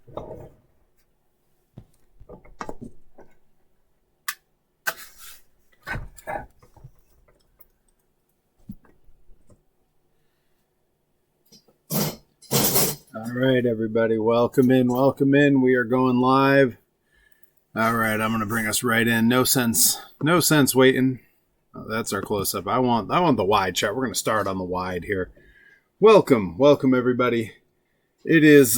All right, everybody, welcome in, welcome in. We are going live. All right, I'm going to bring us right in. No sense waiting. Oh, that's our close-up. I want the wide shot. We're going to start on the wide here. Welcome, everybody. It is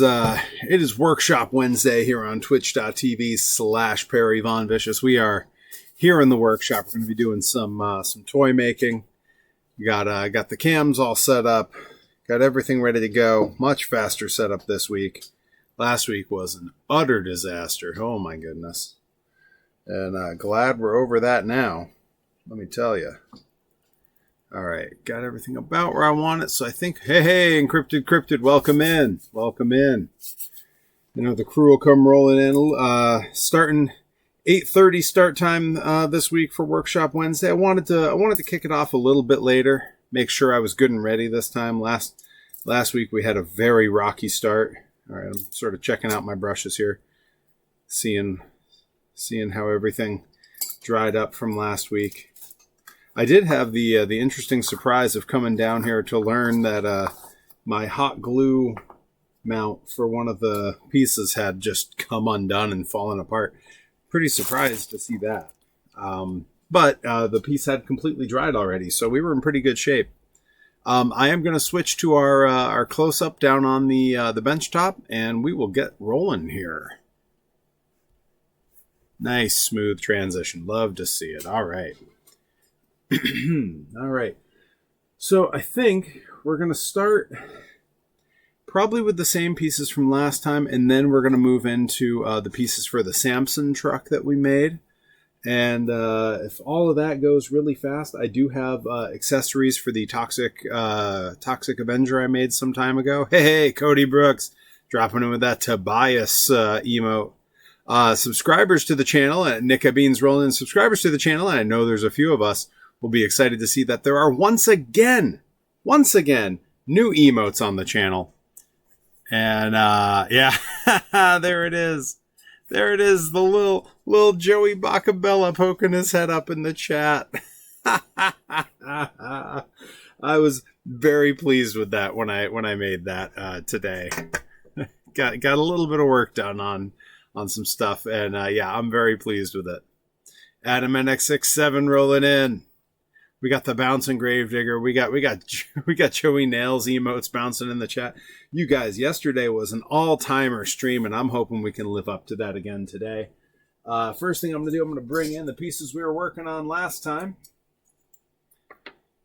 Workshop Wednesday here on twitch.tv/Perry Von Vicious. We are here in the workshop. We're going to be doing some toy making. Got the cams all set up. Got everything ready to go. Much faster setup this week. Last week was an utter disaster. Oh my goodness. And glad we're over that now. Let me tell you. All right. Got everything about where I want it. So I think, hey, Encrypted, welcome in. Welcome in. You know, the crew will come rolling in. Starting 8:30 start time this week for Workshop Wednesday. I wanted to kick it off a little bit later. Make sure I was good and ready this time. Last week we had a very rocky start. All right, I'm sort of checking out my brushes here, seeing how everything dried up from last week. I did have the interesting surprise of coming down here to learn that my hot glue mount for one of the pieces had just come undone and fallen apart. Pretty surprised to see that. But the piece had completely dried already, so we were in pretty good shape. I am going to switch to our close-up down on the bench top, and we will get rolling here. Nice, smooth transition. Love to see it. All right. All right. So I think we're going to start probably with the same pieces from last time, and then we're going to move into the pieces for the Samson truck that we made. And if all of that goes really fast, I do have accessories for the Toxic Avenger I made some time ago. Hey, Cody Brooks, dropping in with that Tobias emote. Subscribers to the channel, Nika Beans rolling in. Subscribers to the channel, and I know there's a few of us, will be excited to see that there are once again, new emotes on the channel. And yeah, there it is. There it is, the little Joey Bacabella poking his head up in the chat. I was very pleased with that when I made that today. Got a little bit of work done on some stuff, and yeah, I'm very pleased with it. Adam NX67 rolling in. We got the bouncing Gravedigger. We got Joey Nails emotes bouncing in the chat. You guys, yesterday was an all-timer stream, and I'm hoping we can live up to that again today. First thing I'm going to do, I'm going to bring in the pieces we were working on last time,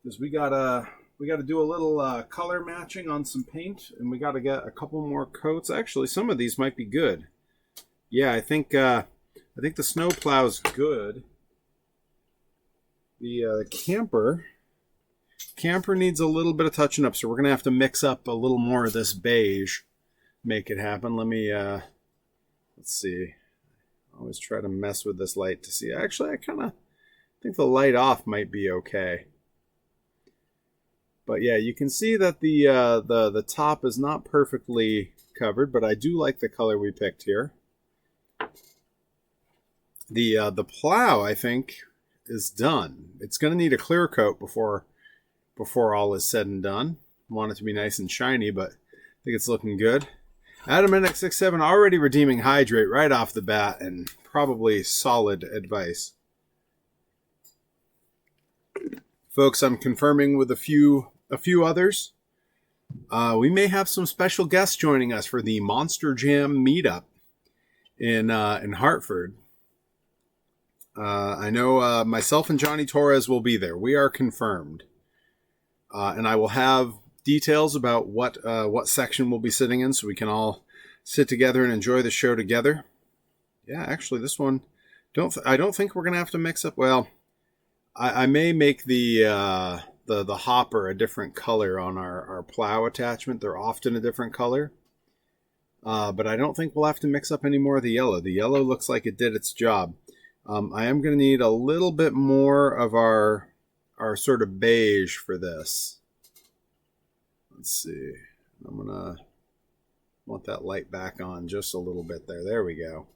because we got to do a little color matching on some paint, and we got to get a couple more coats. Actually, some of these might be good. Yeah, I think the snow plow's good. The camper needs a little bit of touching up, so we're going to have to mix up a little more of this beige, make it happen. Let me, let's see. I always try to mess with this light to see. Actually, I kind of think the light off might be okay. But yeah, you can see that the top is not perfectly covered, but I do like the color we picked here. The plow, I think, is done. It's going to need a clear coat before all is said and done. I want it to be nice and shiny, but I think it's looking good. Adam NX67 already redeeming Hydrate right off the bat, and probably solid advice. Folks, I'm confirming with a few others. We may have some special guests joining us for the Monster Jam meetup in Hartford. I know myself and Johnny Torres will be there. We are confirmed. And I will have details about what section we'll be sitting in, so we can all sit together and enjoy the show together. Yeah, actually, this one, I don't think we're going to have to mix up. Well, I may make the hopper a different color on our plow attachment. They're often a different color. But I don't think we'll have to mix up any more of the yellow. The yellow looks like it did its job. I am going to need a little bit more of our sort of beige for this. Let's see. I'm going to Want that light back on just a little bit there. There we go.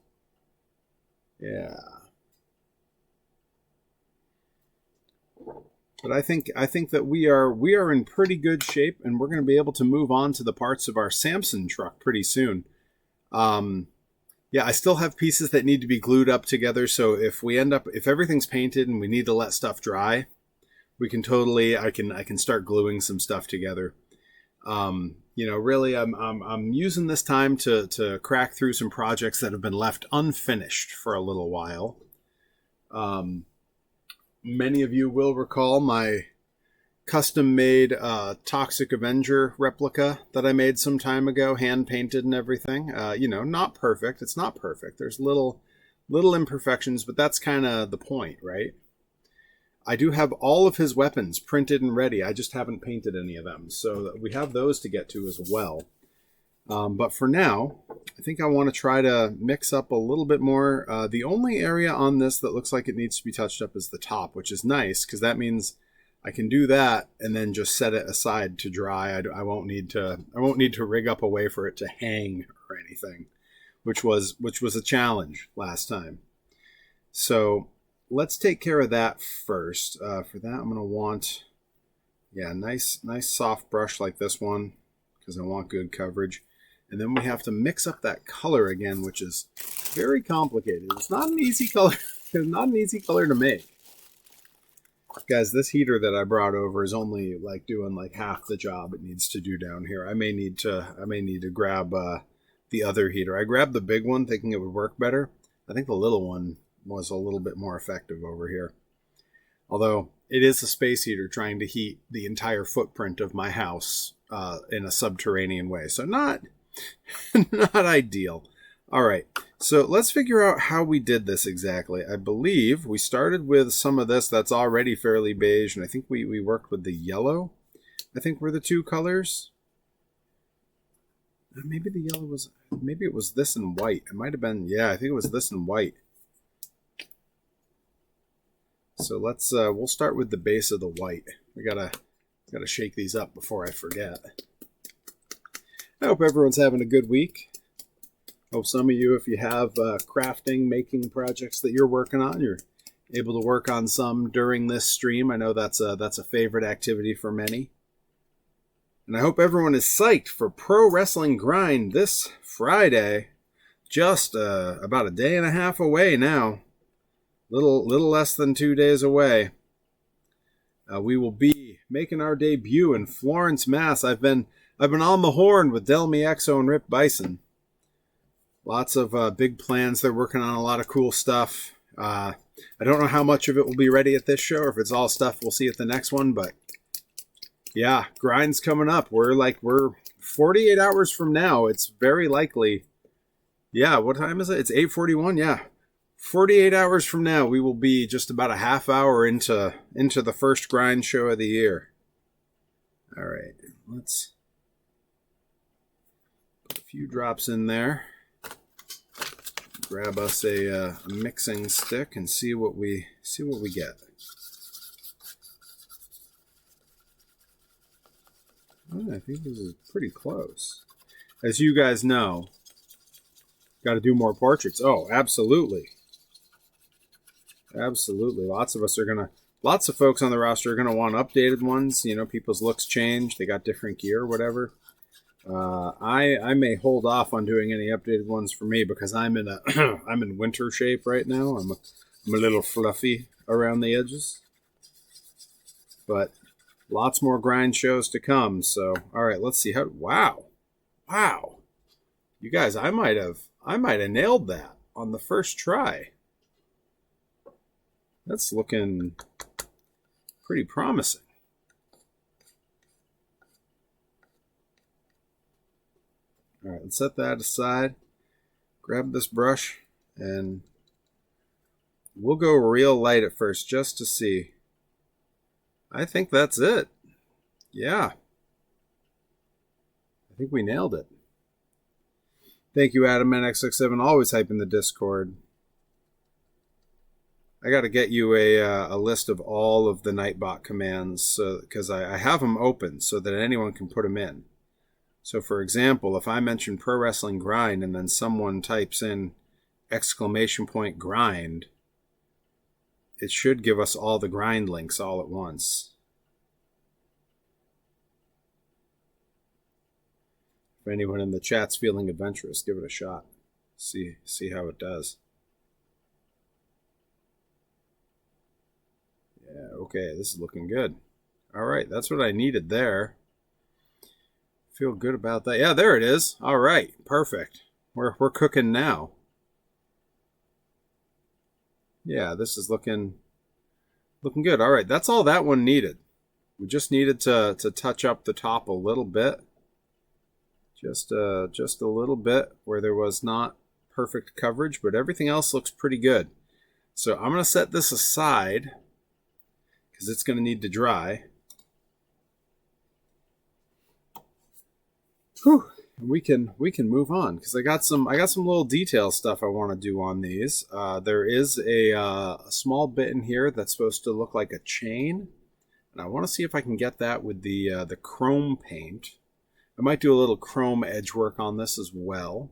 Yeah. But I think that we are in pretty good shape, and we're going to be able to move on to the parts of our Samson truck pretty soon. Yeah, I still have pieces that need to be glued up together. So if everything's painted and we need to let stuff dry, we can totally, I can start gluing some stuff together. You know, really, I'm using this time to crack through some projects that have been left unfinished for a little while. Many of you will recall my custom-made Toxic Avenger replica that I made some time ago, hand-painted and everything. You know, not perfect. It's not perfect. There's little imperfections, but that's kind of the point, right? I do have all of his weapons printed and ready. I just haven't painted any of them. So we have those to get to as well. But for now, I think I want to try to mix up a little bit more. The only area on this that looks like it needs to be touched up is the top, which is nice because that means I can do that and then just set it aside to dry. I won't need to rig up a way for it to hang or anything, which was a challenge last time. So let's take care of that first. For that, I'm going to want, yeah, nice soft brush like this one because I want good coverage. And then we have to mix up that color again, which is very complicated. It's not an easy color. It's not an easy color to make. Guys, this heater that I brought over is only like doing like half the job it needs to do down here. I may need to grab the other heater. I grabbed the big one thinking it would work better. I think the little one was a little bit more effective over here. Although it is a space heater trying to heat the entire footprint of my house in a subterranean way. So not ideal. All right, so let's figure out how we did this exactly. I believe we started with some of this that's already fairly beige, and I think we worked with the yellow. I think were the two colors. Maybe the yellow was, maybe it was this and white. It might have been, yeah, I think it was this and white. So let's, we'll start with the base of the white. We gotta shake these up before I forget. I hope everyone's having a good week. Hope some of you, if you have crafting, making projects that you're working on, you're able to work on some during this stream. I know that's a favorite activity for many. And I hope everyone is psyched for Pro Wrestling Grind this Friday. Just about a day and a half away now. Little less than 2 days away. We will be making our debut in Florence, Mass. I've been on the horn with Delmy Exo and Rip Bison. Lots of big plans. They're working on a lot of cool stuff. I don't know how much of it will be ready at this show, or if it's all stuff we'll see at the next one. But yeah, grind's coming up. We're 48 hours from now. It's very likely. Yeah, what time is it? It's 8:41. Yeah, 48 hours from now, we will be just about a half hour into the first grind show of the year. All right, let's put a few drops in there. Grab us a mixing stick and see what we get. Oh, I think this is pretty close. As you guys know, got to do more portraits. Oh, absolutely. Absolutely. Lots of folks on the roster are gonna want updated ones. You know, people's looks change. They got different gear or whatever. I may hold off on doing any updated ones for me because I'm in I'm in winter shape right now. I'm a little fluffy around the edges. But lots more grind shows to come. So, all right, let's see how. Wow. You guys, I might have nailed that on the first try. That's looking pretty promising. All right, let's set that aside. Grab this brush, and we'll go real light at first just to see. I think that's it. Yeah. I think we nailed it. Thank you, Adam NX67, always hyping the Discord. I got to get you a list of all of the Nightbot commands because I have them open so that anyone can put them in. So for example, if I mention pro wrestling grind and then someone types in exclamation point grind, it should give us all the grind links all at once. If anyone in the chat's feeling adventurous, give it a shot. See how it does. Yeah, okay, this is looking good. All right, that's what I needed there. Feel good about that. Yeah, there it is. All right, perfect. We're cooking now. Yeah, this is looking good. All right, that's all that one needed. We just needed to touch up the top a little bit. Just a little bit where there was not perfect coverage, but everything else looks pretty good. So I'm going to set this aside because it's going to need to dry. Whew. We can move on because I got some little detail stuff I want to do on these. There is a small bit in here that's supposed to look like a chain, and I want to see if I can get that with the chrome paint. I might do a little chrome edge work on this as well.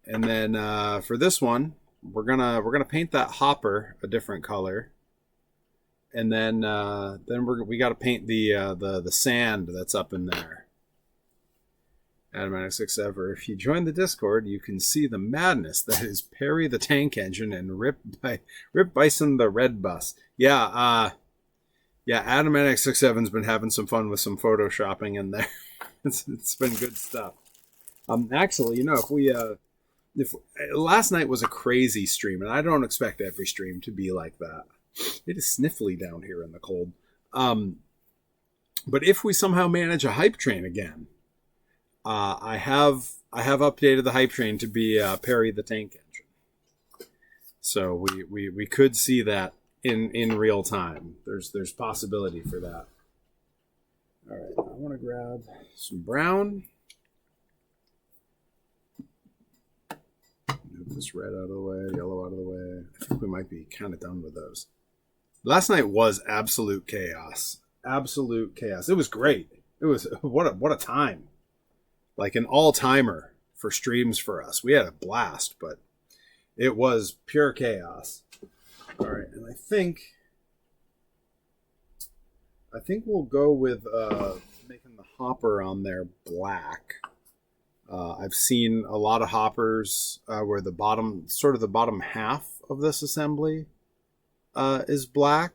And then for this one, we're gonna paint that hopper a different color, and then we got to paint the sand that's up in there. Automatic ever. If you join the Discord, you can see the madness that is Perry the Tank Engine and Rip Bison the Red Bus. Yeah, Automatic 67's been having some fun with some photoshopping in there. It's been good stuff. Actually, if last night was a crazy stream, and I don't expect every stream to be like that. It is sniffly down here in the cold. But if we somehow manage a hype train again, I have updated the hype train to be Perry the Tank Engine. So we could see that in real time. There's possibility for that. All right, I want to grab some brown. Move this red out of the way, yellow out of the way. I think we might be kind of done with those. Last night was absolute chaos. Absolute chaos. It was great. It was what a time. Like an all-timer for streams for us. We had a blast, but it was pure chaos. All right, and I think we'll go with making the hopper on there black. I've seen a lot of hoppers where the bottom half of this assembly is black.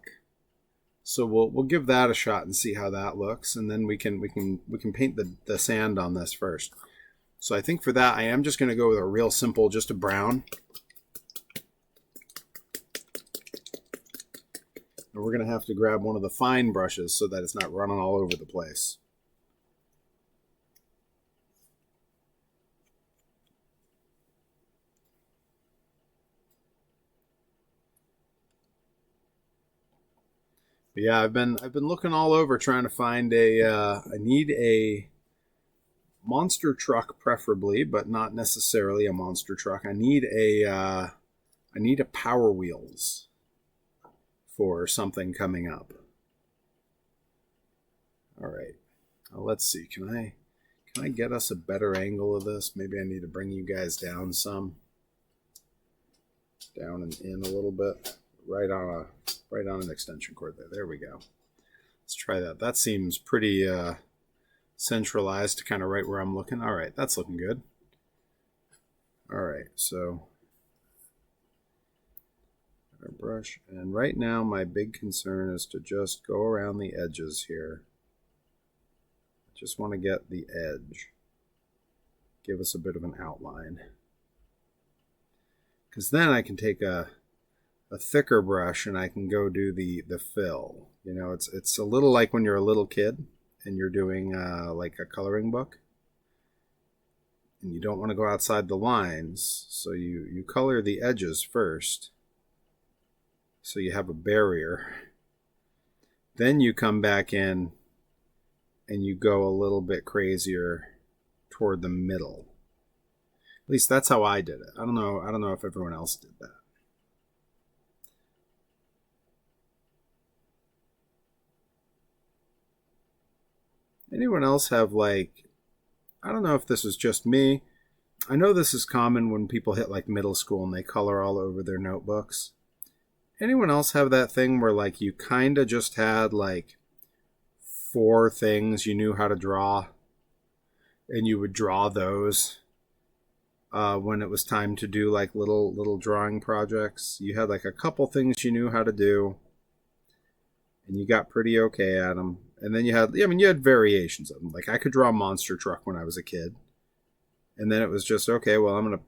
So we'll give that a shot and see how that looks, and then we can paint the sand on this first. So I think for that I am just going to go with a real simple, just a brown. And we're going to have to grab one of the fine brushes so that it's not running all over the place. But yeah, I've been looking all over trying to find I need a monster truck preferably, but not necessarily a monster truck. I need a Power Wheels for something coming up. All right, let's see. Can I get us a better angle of this? Maybe I need to bring you guys down some, down and in a little bit, right on an extension cord there. There we go. Let's try that. That seems pretty centralized to kind of right where I'm looking. All right, that's looking good. All right, so our brush, and right now my big concern is to just go around the edges here. I just want to get the edge, give us a bit of an outline, because then I can take a thicker brush and I can go do the fill. You know, it's a little like when you're a little kid and you're doing like a coloring book, and you don't want to go outside the lines, so you color the edges first, so you have a barrier. Then you come back in and you go a little bit crazier toward the middle. At least that's how I did it. I don't know if everyone else did that. Anyone else have like I don't know if this was just me. I know this is common when people hit like middle school and they color all over their notebooks. Anyone else have that thing where like you kind of just had like 4 things you knew how to draw and you would draw those when it was time to do like little drawing projects? You had like a couple things you knew how to do and you got pretty okay at them. And then you had variations of them. Like I could draw a monster truck when I was a kid. And then it was just, okay, well, I'm going to,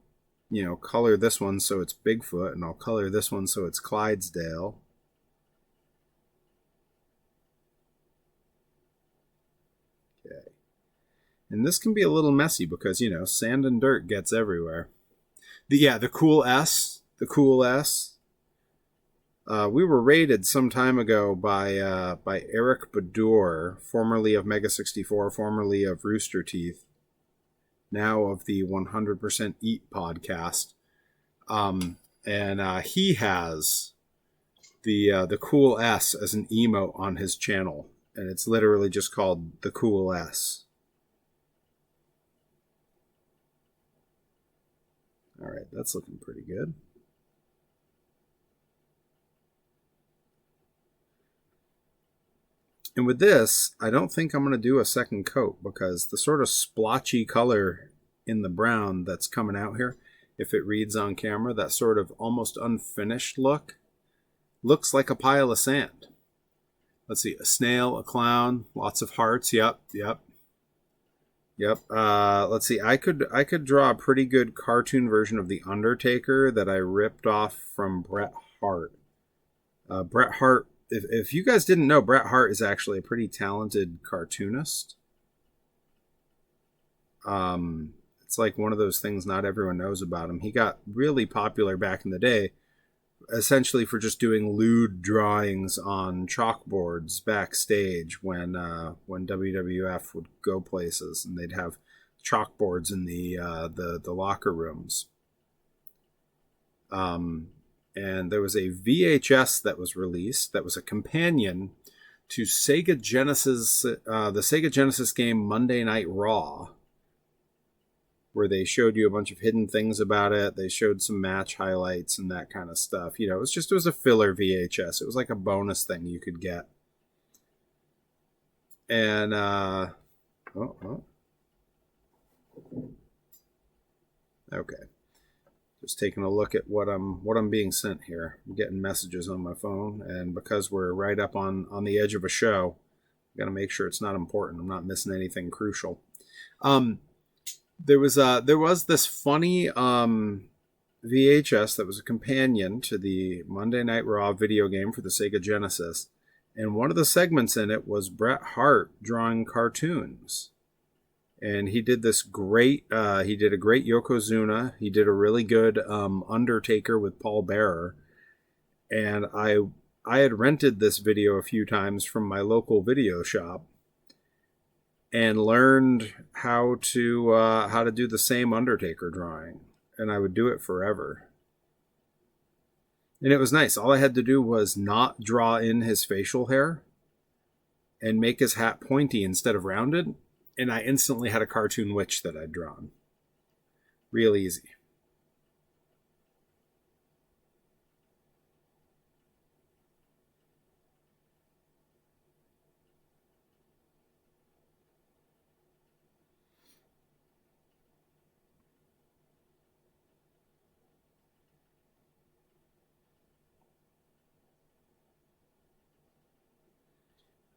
color this one so it's Bigfoot, and I'll color this one so it's Clydesdale. Okay. And this can be a little messy because, sand and dirt gets everywhere. The cool S. The cool S. We were rated some time ago by Eric Badur, formerly of Mega 64, formerly of Rooster Teeth, now of the 100% Eat podcast. And he has the cool S as an emote on his channel. And it's literally just called the cool S. All right, that's looking pretty good. And with this, I don't think I'm going to do a second coat because the sort of splotchy color in the brown that's coming out here, if it reads on camera, that sort of almost unfinished look, looks like a pile of sand. Let's see, a snail, a clown, lots of hearts. Yep. Let's see, I could draw a pretty good cartoon version of The Undertaker that I ripped off from Bret Hart. Bret Hart, if you guys didn't know, Bret Hart is actually a pretty talented cartoonist. It's like one of those things not everyone knows about him. He got really popular back in the day, essentially for just doing lewd drawings on chalkboards backstage when WWF would go places and they'd have chalkboards in the locker rooms. And there was a VHS that was released that was a companion to Sega Genesis, the Sega Genesis game Monday Night Raw, where they showed you a bunch of hidden things about it. They showed some match highlights and that kind of stuff. It was a filler VHS. It was like a bonus thing you could get. And okay. Just taking a look at what I'm being sent here. I'm getting messages on my phone, and because we're right up on the edge of a show, I've got to make sure it's not important. I'm not missing anything crucial. There was this funny VHS that was a companion to the Monday Night Raw video game for the Sega Genesis, and one of the segments in it was Bret Hart drawing cartoons. And he did this great, he did a great Yokozuna. He did a really good Undertaker with Paul Bearer. And I had rented this video a few times from my local video shop and learned how to do the same Undertaker drawing. And I would do it forever. And it was nice. All I had to do was not draw in his facial hair and make his hat pointy instead of rounded. And I instantly had a cartoon witch that I'd drawn. Real easy.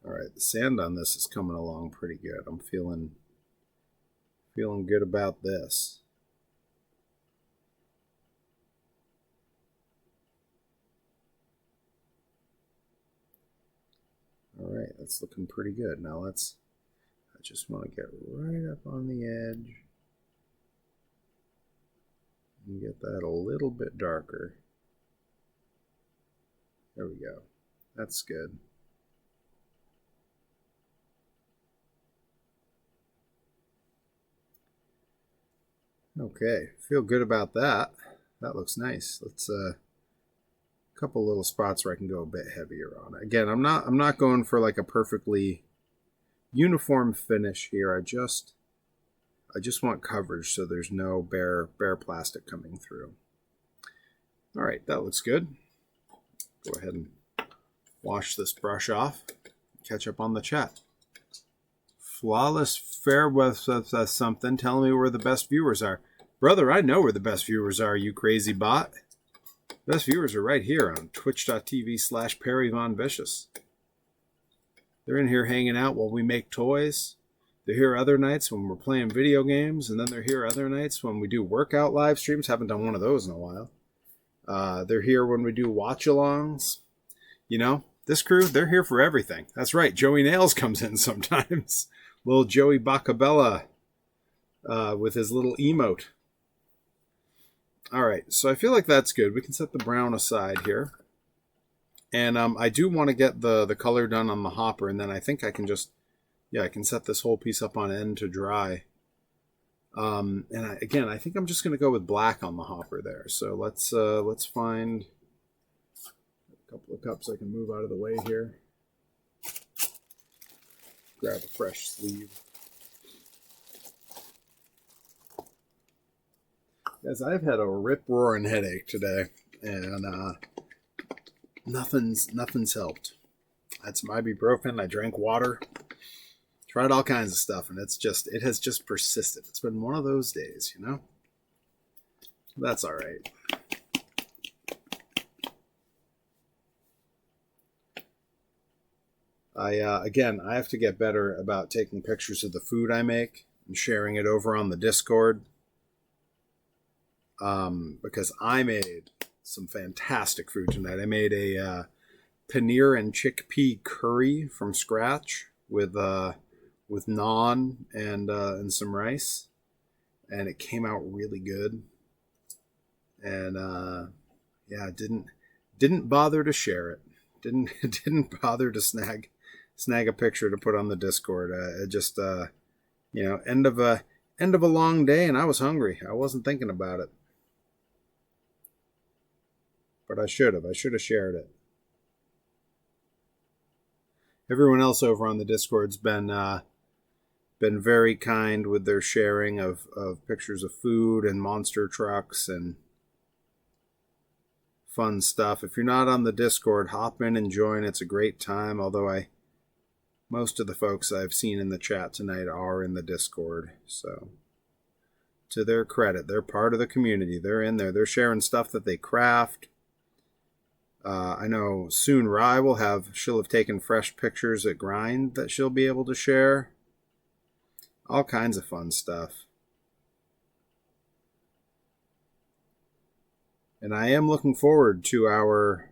All right, the sand on this is coming along pretty good. I'm feeling good about this. All right, that's looking pretty good. Now I just want to get right up on the edge and get that a little bit darker. There we go. That's good. Okay, feel good about that. That looks nice. Let's a couple little spots where I can go a bit heavier on it. Again, I'm not going for like a perfectly uniform finish here. I just want coverage so there's no bare plastic coming through. All right, that looks good. Go ahead and wash this brush off. Catch up on the chat. Flawless Fair with something telling me where the best viewers are. Brother, I know where the best viewers are, you crazy bot. Best viewers are right here on twitch.tv/PerryVonVicious. They're in here hanging out while we make toys. They're here other nights when we're playing video games, and then they're here other nights when we do workout live streams. Haven't done one of those in a while. They're here when we do watch-alongs. You know, this crew, they're here for everything. That's right, Joey Nails comes in sometimes. Little Joey Bacabella with his little emote. All right, so I feel like that's good. We can set the brown aside here. And I do want to get the color done on the hopper, and then I think I can just, I can set this whole piece up on end to dry. And I think I'm just going to go with black on the hopper there. So let's find a couple of cups I can move out of the way here. Grab a fresh sleeve. Guys, I've had a rip-roaring headache today, and nothing's helped. I had some ibuprofen, I drank water, tried all kinds of stuff, and it has just persisted. It's been one of those days, you know? That's all right. I have to get better about taking pictures of the food I make and sharing it over on the Discord. Because I made some fantastic food tonight. I made a paneer and chickpea curry from scratch with naan and some rice, and it came out really good. And didn't bother to share it. Didn't bother to snag a picture to put on the Discord. It just end of a long day, and I was hungry. I wasn't thinking about it. But I should have shared it. Everyone else over on the Discord's been very kind with their sharing of pictures of food and monster trucks and fun stuff. If you're not on the Discord, hop in and join. It's a great time, although most of the folks I've seen in the chat tonight are in the Discord. So to their credit, they're part of the community. They're in there. They're sharing stuff that they craft. I know soon she'll have taken fresh pictures at Grind that she'll be able to share. All kinds of fun stuff. And I am looking forward to our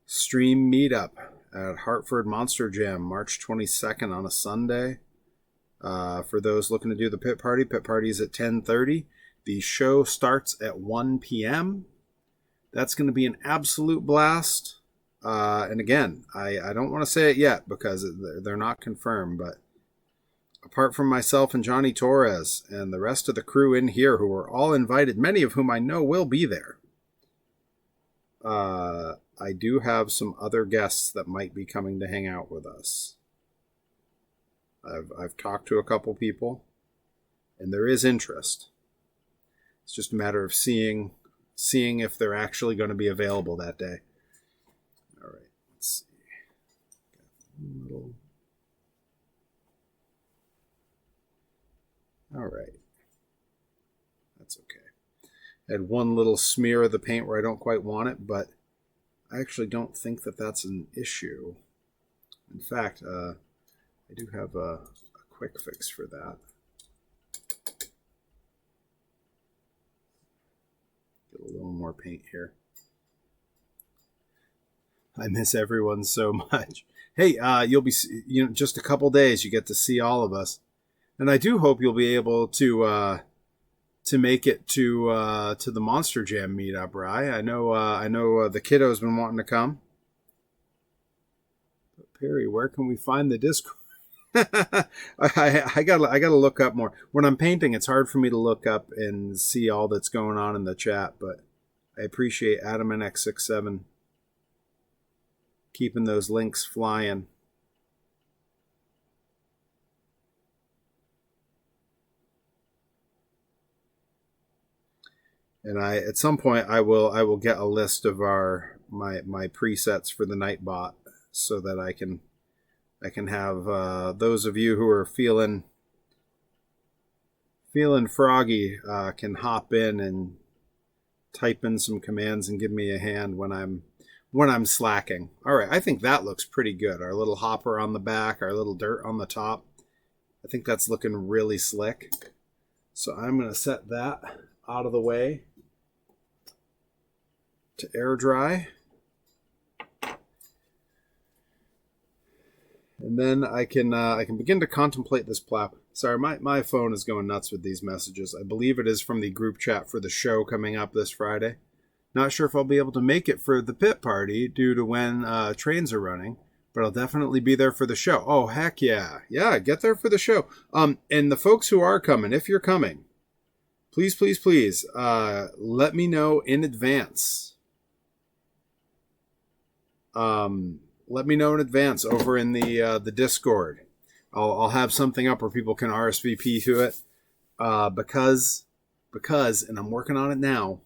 stream meetup at Hartford Monster Jam, March 22nd on a Sunday. For those looking to do the pit party is at 10:30. The show starts at 1 p.m. That's going to be an absolute blast. And again, I don't want to say it yet because they're not confirmed, but apart from myself and Johnny Torres and the rest of the crew in here who are all invited, many of whom I know will be there, I do have some other guests that might be coming to hang out with us. I've talked to a couple people, and there is interest. It's just a matter of seeing if they're actually going to be available that day. All right, let's see. All right. That's okay. I had one little smear of the paint where I don't quite want it, but I actually don't think that that's an issue. In fact, I do have a quick fix for that. Get a little more paint here. I miss everyone so much. Hey, you'll be, just a couple days you get to see all of us, and I do hope you'll be able to make it to the Monster Jam meetup, Rye. I know the kiddo's been wanting to come. But Perry, where can we find the Discord? I gotta look up more. When I'm painting, it's hard for me to look up and see all that's going on in the chat, but I appreciate Adam and X67 keeping those links flying. And at some point I will get a list of my presets for the Nightbot so that I can have those of you who are feeling froggy can hop in and type in some commands and give me a hand when I'm slacking. All right, I think that looks pretty good. Our little hopper on the back, our little dirt on the top. I think that's looking really slick. So I'm going to set that out of the way to air dry. And then I can begin to contemplate this plow. Sorry, my phone is going nuts with these messages. I believe it is from the group chat for the show coming up this Friday. Not sure if I'll be able to make it for the pit party due to when trains are running, but I'll definitely be there for the show. Oh, heck yeah. Yeah, get there for the show. And the folks who are coming, if you're coming, please, please, please, let me know in advance. Let me know in advance over in the Discord. I'll have something up where people can RSVP to it. Because, and I'm working on it now,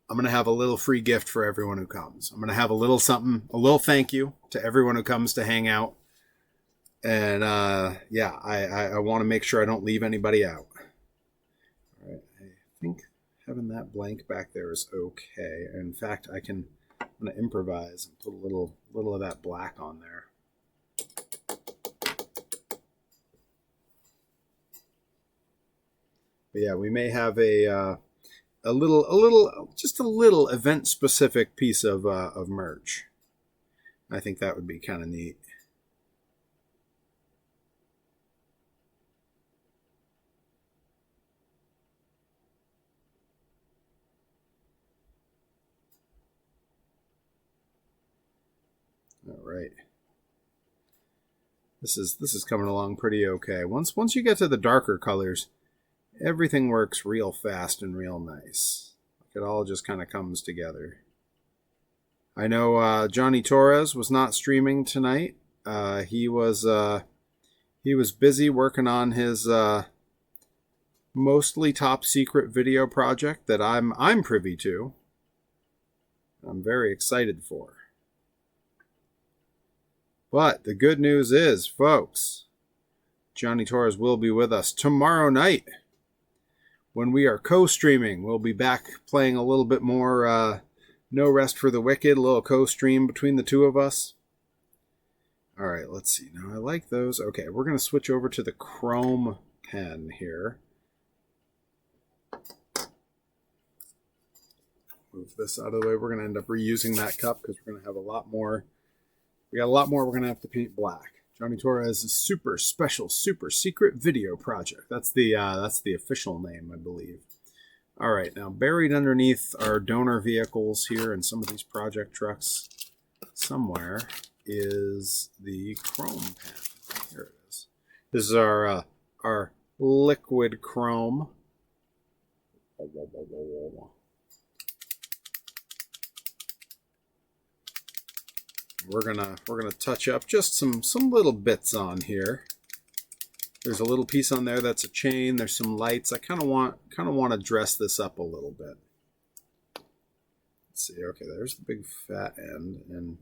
I'm going to have a little free gift for everyone who comes. I'm going to have a little something, a little thank you to everyone who comes to hang out. And yeah, I want to make sure I don't leave anybody out. All right, I think having that blank back there is okay. In fact, I'm going to improvise and put a little of that black on there. But yeah, we may have a little event specific piece of merch. I think that would be kind of neat. All right. This is coming along pretty okay. Once you get to the darker colors, everything works real fast and real nice. It all just kind of comes together. I know Johnny Torres was not streaming tonight. He was busy working on his mostly top secret video project that I'm privy to. I'm very excited for. But the good news is, folks, Johnny Torres will be with us tomorrow night. When we are co-streaming, we'll be back playing a little bit more No Rest for the Wicked, a little co-stream between the two of us. All right, let's see. Now, I like those. Okay, we're going to switch over to the Chrome pen here. Move this out of the way. We're going to end up reusing that cup because we're going to have a lot more. We got a lot more we're going to have to paint black. Johnny Torres' super special, super secret video project. That's the official name, I believe. All right, now buried underneath our donor vehicles here and some of these project trucks somewhere is the chrome pen. Here it is. This is our liquid chrome. We're gonna touch up just some little bits on here. There's a little piece on there that's a chain. There's some lights. I kind of want to dress this up a little bit. Let's see. Okay, there's the big fat end, and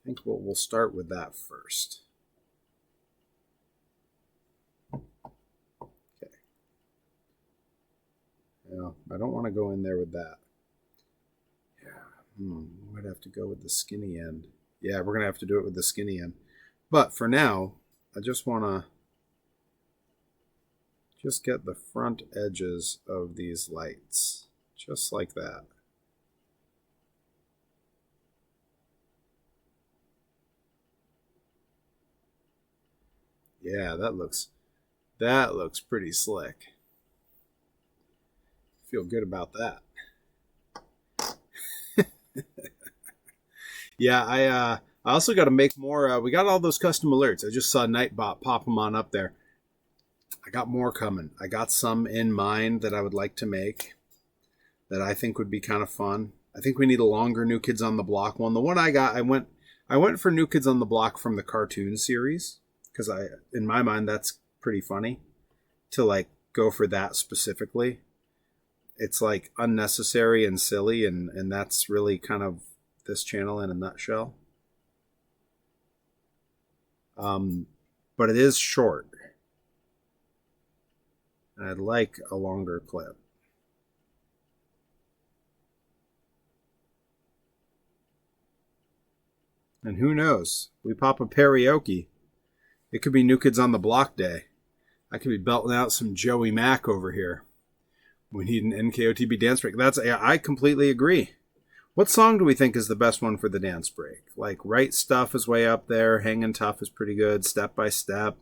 I think we'll start with that first. Okay. Yeah, I don't want to go in there with that. Yeah, might have to go with the skinny end. Yeah, we're going to have to do it with the skinny end. But for now, I just want to get the front edges of these lights. Just like that. Yeah, that looks pretty slick. Feel good about that. Yeah, I also got to make more. We got all those custom alerts. I just saw Nightbot pop them on up there. I got more coming. I got some in mind that I would like to make that I think would be kind of fun. I think we need a longer New Kids on the Block one. The one I got, I went for New Kids on the Block from the cartoon series because in my mind, that's pretty funny to like go for that specifically. it's like unnecessary and silly, and that's really kind of this channel in a nutshell. But it is short. And I'd like a longer clip. And who knows? We pop a karaoke. It could be New Kids on the Block day. I could be belting out some Joey Mack over here. We need an NKOTB dance break. I completely agree. What song do we think is the best one for the dance break? Like, Right Stuff is way up there. Hangin' Tough is pretty good. Step by Step.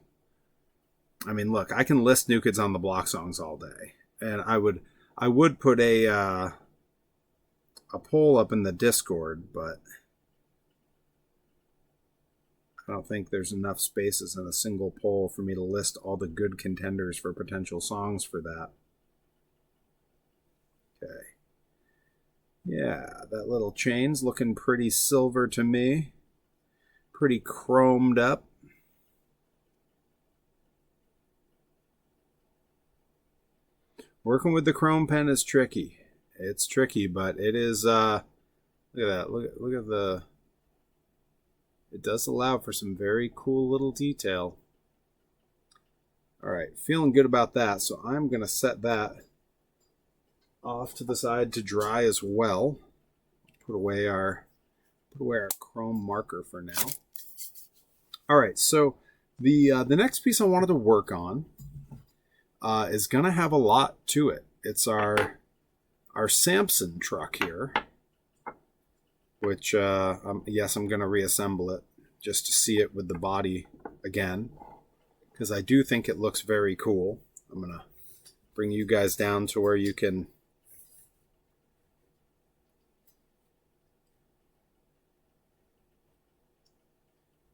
I mean, look, I can list New Kids on the Block songs all day. And I would put a poll up in the Discord, but I don't think there's enough spaces in a single poll for me to list all the good contenders for potential songs for that. Okay. Yeah, that little chain's looking pretty silver to me. Pretty chromed up. Working with the chrome pen is tricky. It's tricky, but it is, look at that. Look at the, it does allow for some very cool little detail. All right, feeling good about that. So I'm going to set that off to the side to dry as well. Put away our chrome marker for now. All right, so the next piece I wanted to work on is going to have a lot to it. It's our Samson truck here, which yes, I'm going to reassemble it just to see it with the body again, because I do think it looks very cool. I'm going to bring you guys down to where you can.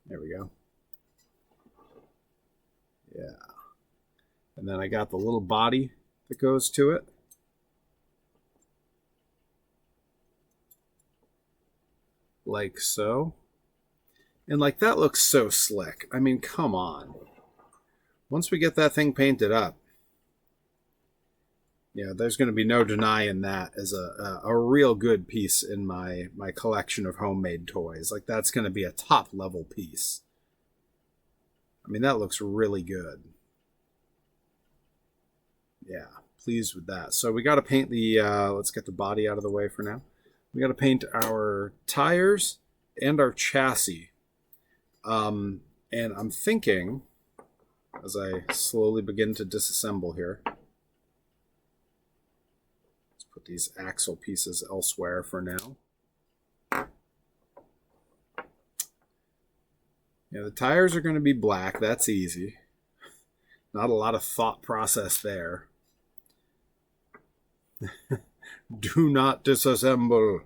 There we go. Yeah. And then I got the little body that goes to it. Like so. And like that looks so slick. I mean, come on. Once we get that thing painted up, yeah, there's going to be no denying that as a real good piece in my collection of homemade toys. Like, that's going to be a top level piece. I mean, that looks really good. Yeah, pleased with that. So we got to paint the, let's get the body out of the way for now. We got to paint our tires and our chassis. And I'm thinking, as I slowly begin to disassemble here, let's put these axle pieces elsewhere for now. Yeah, the tires are going to be black. That's easy. Not a lot of thought process there. Do not disassemble.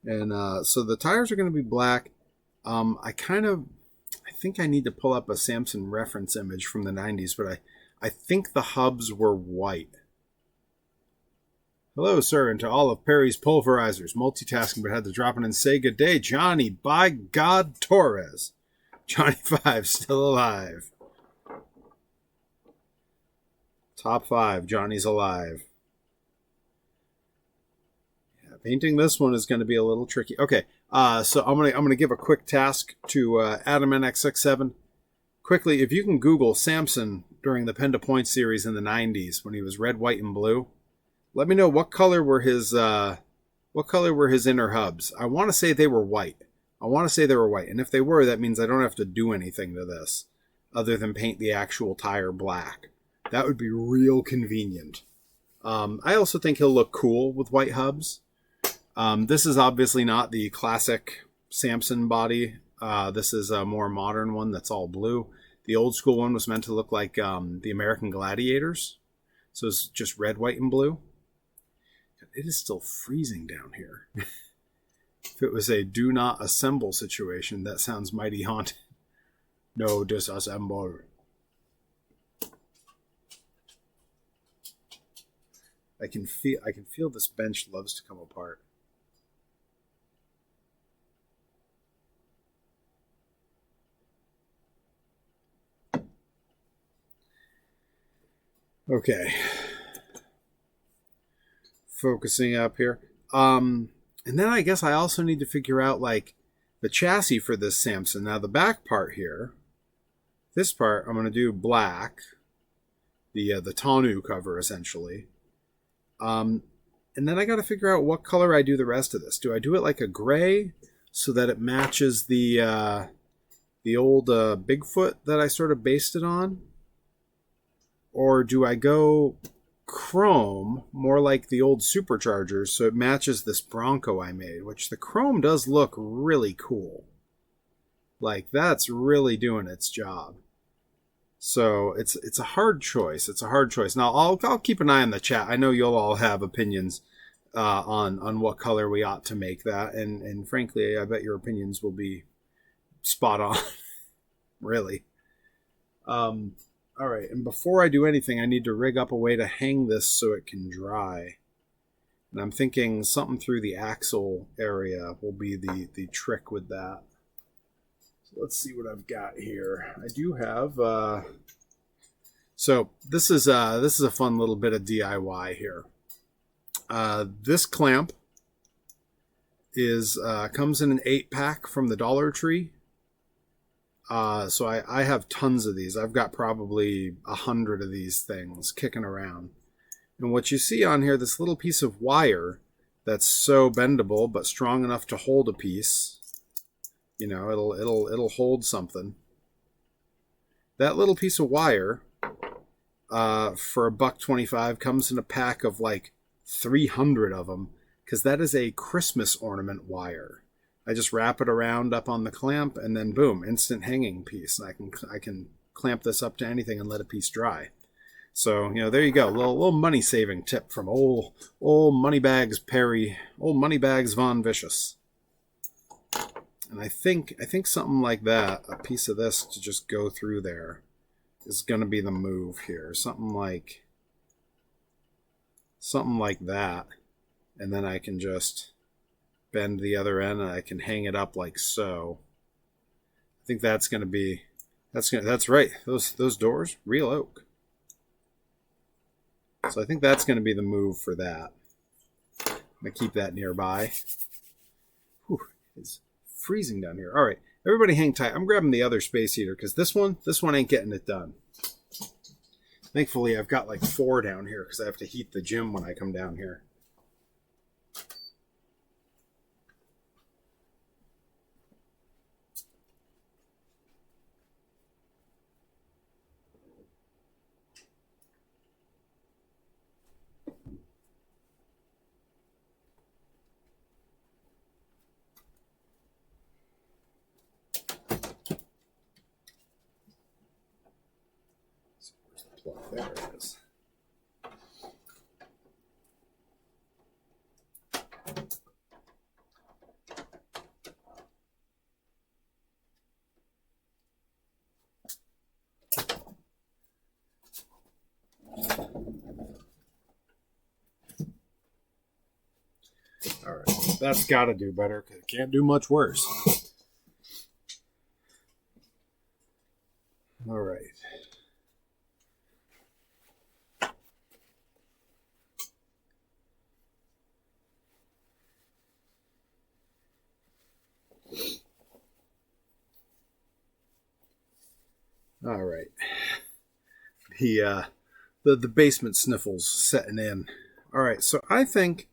And so the tires are going to be black. I think I need to pull up a Samson reference image from the 90s, but I think the hubs were white. Hello, sir, and to all of Perry's pulverizers, multitasking, but had to drop in and say good day. Johnny, by God, Torres. Johnny 5, still alive. Top 5, Johnny's alive. Yeah, painting this one is going to be a little tricky. Okay, so I'm gonna give a quick task to Adam NX67. Quickly, if you can Google Samson during the Pen to Point series in the 90s when he was red, white, and blue. Let me know what color were his inner hubs. I want to say they were white. And if they were, that means I don't have to do anything to this other than paint the actual tire black. That would be real convenient. I also think he'll look cool with white hubs. This is obviously not the classic Samson body. This is a more modern one that's all blue. The old school one was meant to look like the American Gladiators. So it's just red, white, and blue. It is still freezing down here. If it was a do not assemble situation, that sounds mighty haunted. No disassemble. I can feel this bench loves to come apart. Okay. Focusing up here. And then I guess I also need to figure out like the chassis for this Samson. Now the back part here, this part I'm going to do black, the tonneau cover essentially. And then I got to figure out what color I do the rest of this. Do I do it like a gray so that it matches the old Bigfoot that I sort of based it on? Or do I go chrome, more like the old superchargers, so it matches this Bronco I made, which the chrome does look really cool. Like, that's really doing its job. So it's a hard choice. It's a hard choice. Now I'll keep an eye on the chat. I know you'll all have opinions on what color we ought to make that, and frankly, I bet your opinions will be spot on. Really. All right, and before I do anything, I need to rig up a way to hang this so it can dry. And I'm thinking something through the axle area will be the trick with that. So let's see what I've got here. I do have... So this is a fun little bit of DIY here. This clamp is comes in an 8-pack from the Dollar Tree. So I have tons of these. I've got probably 100 of these things kicking around. And what you see on here, this little piece of wire that's so bendable but strong enough to hold a piece. You know, it'll hold something. That little piece of wire for $1.25 comes in a pack of like 300 of them, because that is a Christmas ornament wire. I just wrap it around up on the clamp, and then boom, instant hanging piece. I can clamp this up to anything and let a piece dry. So, you know, there you go. Little money saving tip from old Moneybags Perry, old Moneybags Von Vicious. And I think something like that, a piece of this to just go through there, is going to be the move here. Something like that, and then I can just bend the other end and I can hang it up like so. I think that's going to be that's right. Those doors, real oak. So I think that's going to be the move for that. I'm going to keep that nearby. Whew, it's freezing down here. All right, everybody hang tight. I'm grabbing the other space heater because this one ain't getting it done. Thankfully, I've got like 4 down here because I have to heat the gym when I come down here. There it is. All right, that's got to do better because it can't do much worse. All right. All right. The basement sniffles setting in. All right, so I think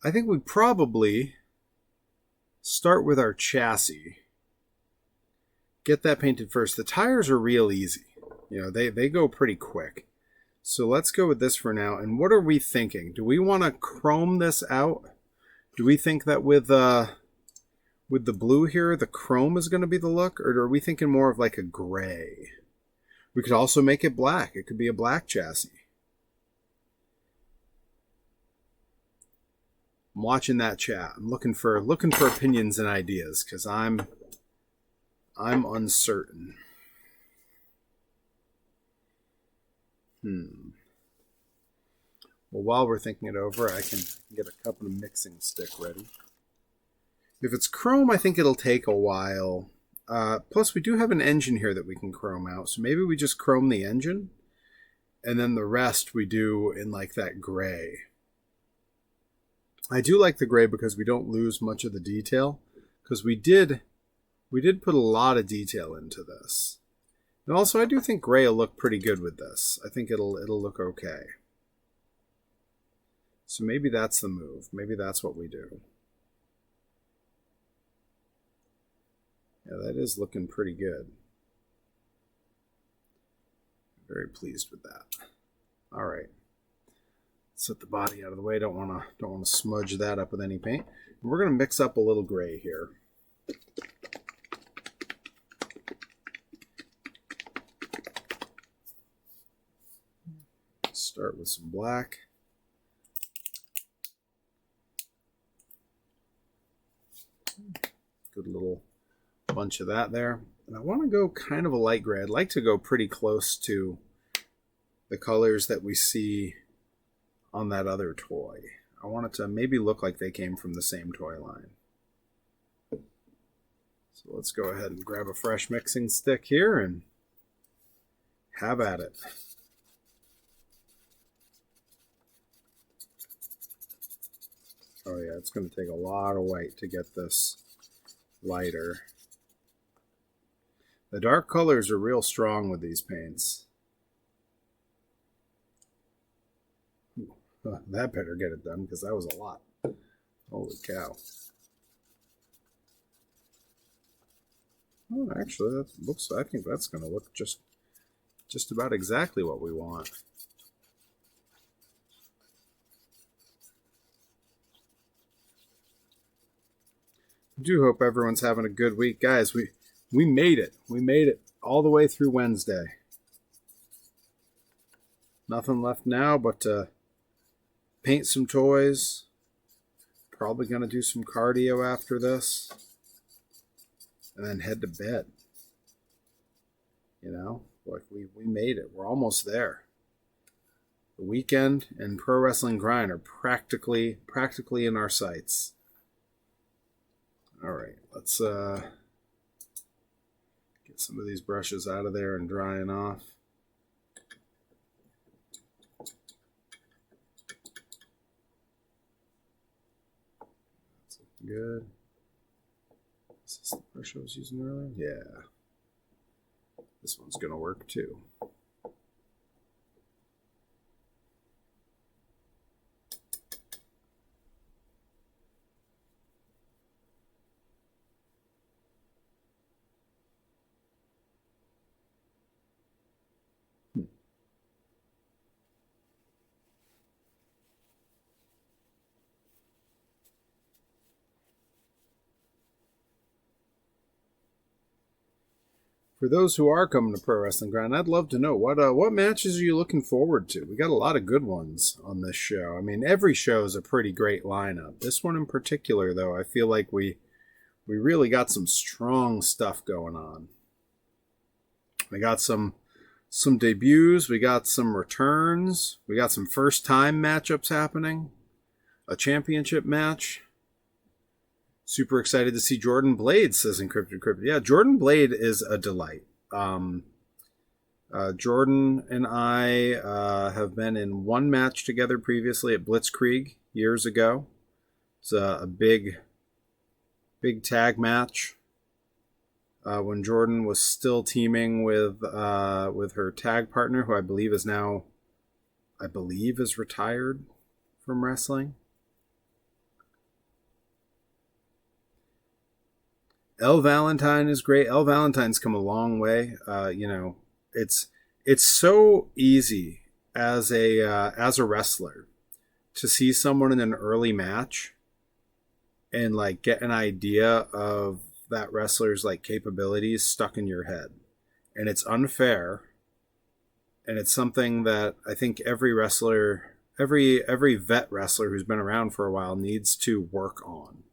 we probably start with our chassis. Get that painted first. The tires are real easy. You know, they go pretty quick. So let's go with this for now. And what are we thinking? Do we want to chrome this out? Do we think that with the blue here, the chrome is going to be the look? Or are we thinking more of like a gray? We could also make it black. It could be a black chassis. I'm watching that chat. I'm looking for opinions and ideas because I'm uncertain. Well, while we're thinking it over, I can get a cup and a mixing stick ready. If it's chrome, I think it'll take a while. Plus, we do have an engine here that we can chrome out, so maybe we just chrome the engine. And then the rest we do in like that gray. I do like the gray because we don't lose much of the detail, because we did put a lot of detail into this. And also I do think gray will look pretty good with this. I think it'll look okay. So maybe that's the move. Maybe that's what we do. Yeah, that is looking pretty good. Very pleased with that. All right. Set the body out of the way. Don't want to smudge that up with any paint. We're going to mix up a little gray here. Start with some black. Good little bunch of that there. And I want to go kind of a light gray. I'd like to go pretty close to the colors that we see on that other toy. I want it to maybe look like they came from the same toy line. So let's go ahead and grab a fresh mixing stick here and have at it. Oh yeah, it's going to take a lot of white to get this lighter. The dark colors are real strong with these paints. That better get it done, because that was a lot. Holy cow. Oh, actually, that looks, I think that's going to look just about exactly what we want. I do hope everyone's having a good week. Guys, we made it. We made it all the way through Wednesday. Nothing left now but to paint some toys. Probably going to do some cardio after this. And then head to bed. You know, like we made it. We're almost there. The weekend and Pro Wrestling Grind are practically in our sights. All right, let's get some of these brushes out of there and drying off. That's good. Is this the brush I was using earlier? Yeah. This one's going to work too. For those who are coming to Pro Wrestling Grind, I'd love to know what matches are you looking forward to? We got a lot of good ones on this show. I mean, every show is a pretty great lineup. This one in particular, though, I feel like we really got some strong stuff going on. We got some debuts, we got some returns, we got some first-time matchups happening, a championship match. Super excited to see Jordan Blade, says Encrypted Cryptid. Yeah, Jordan Blade is a delight. Jordan and I have been in one match together previously at Blitzkrieg years ago. It's a big tag match when Jordan was still teaming with her tag partner, who I believe is retired from wrestling. Elle Valentine is great. Elle Valentine's come a long way. You know, it's so easy as a wrestler to see someone in an early match and like get an idea of that wrestler's like capabilities stuck in your head. And it's unfair. And it's something that I think every wrestler, every vet wrestler who's been around for a while needs to work on.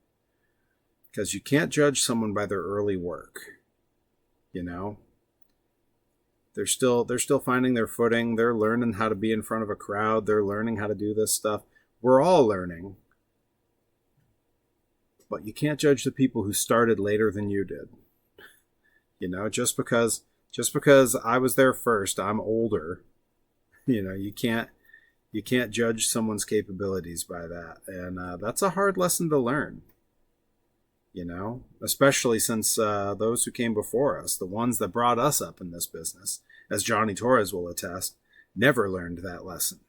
Because you can't judge someone by their early work. You know? They're still finding their footing. They're learning how to be in front of a crowd. They're learning how to do this stuff. We're all learning. But you can't judge the people who started later than you did. You know, just because I was there first, I'm older. You can't judge someone's capabilities by that. And that's a hard lesson to learn, especially since those who came before us, the ones that brought us up in this business, as Johnny Torres will attest, never learned that lesson.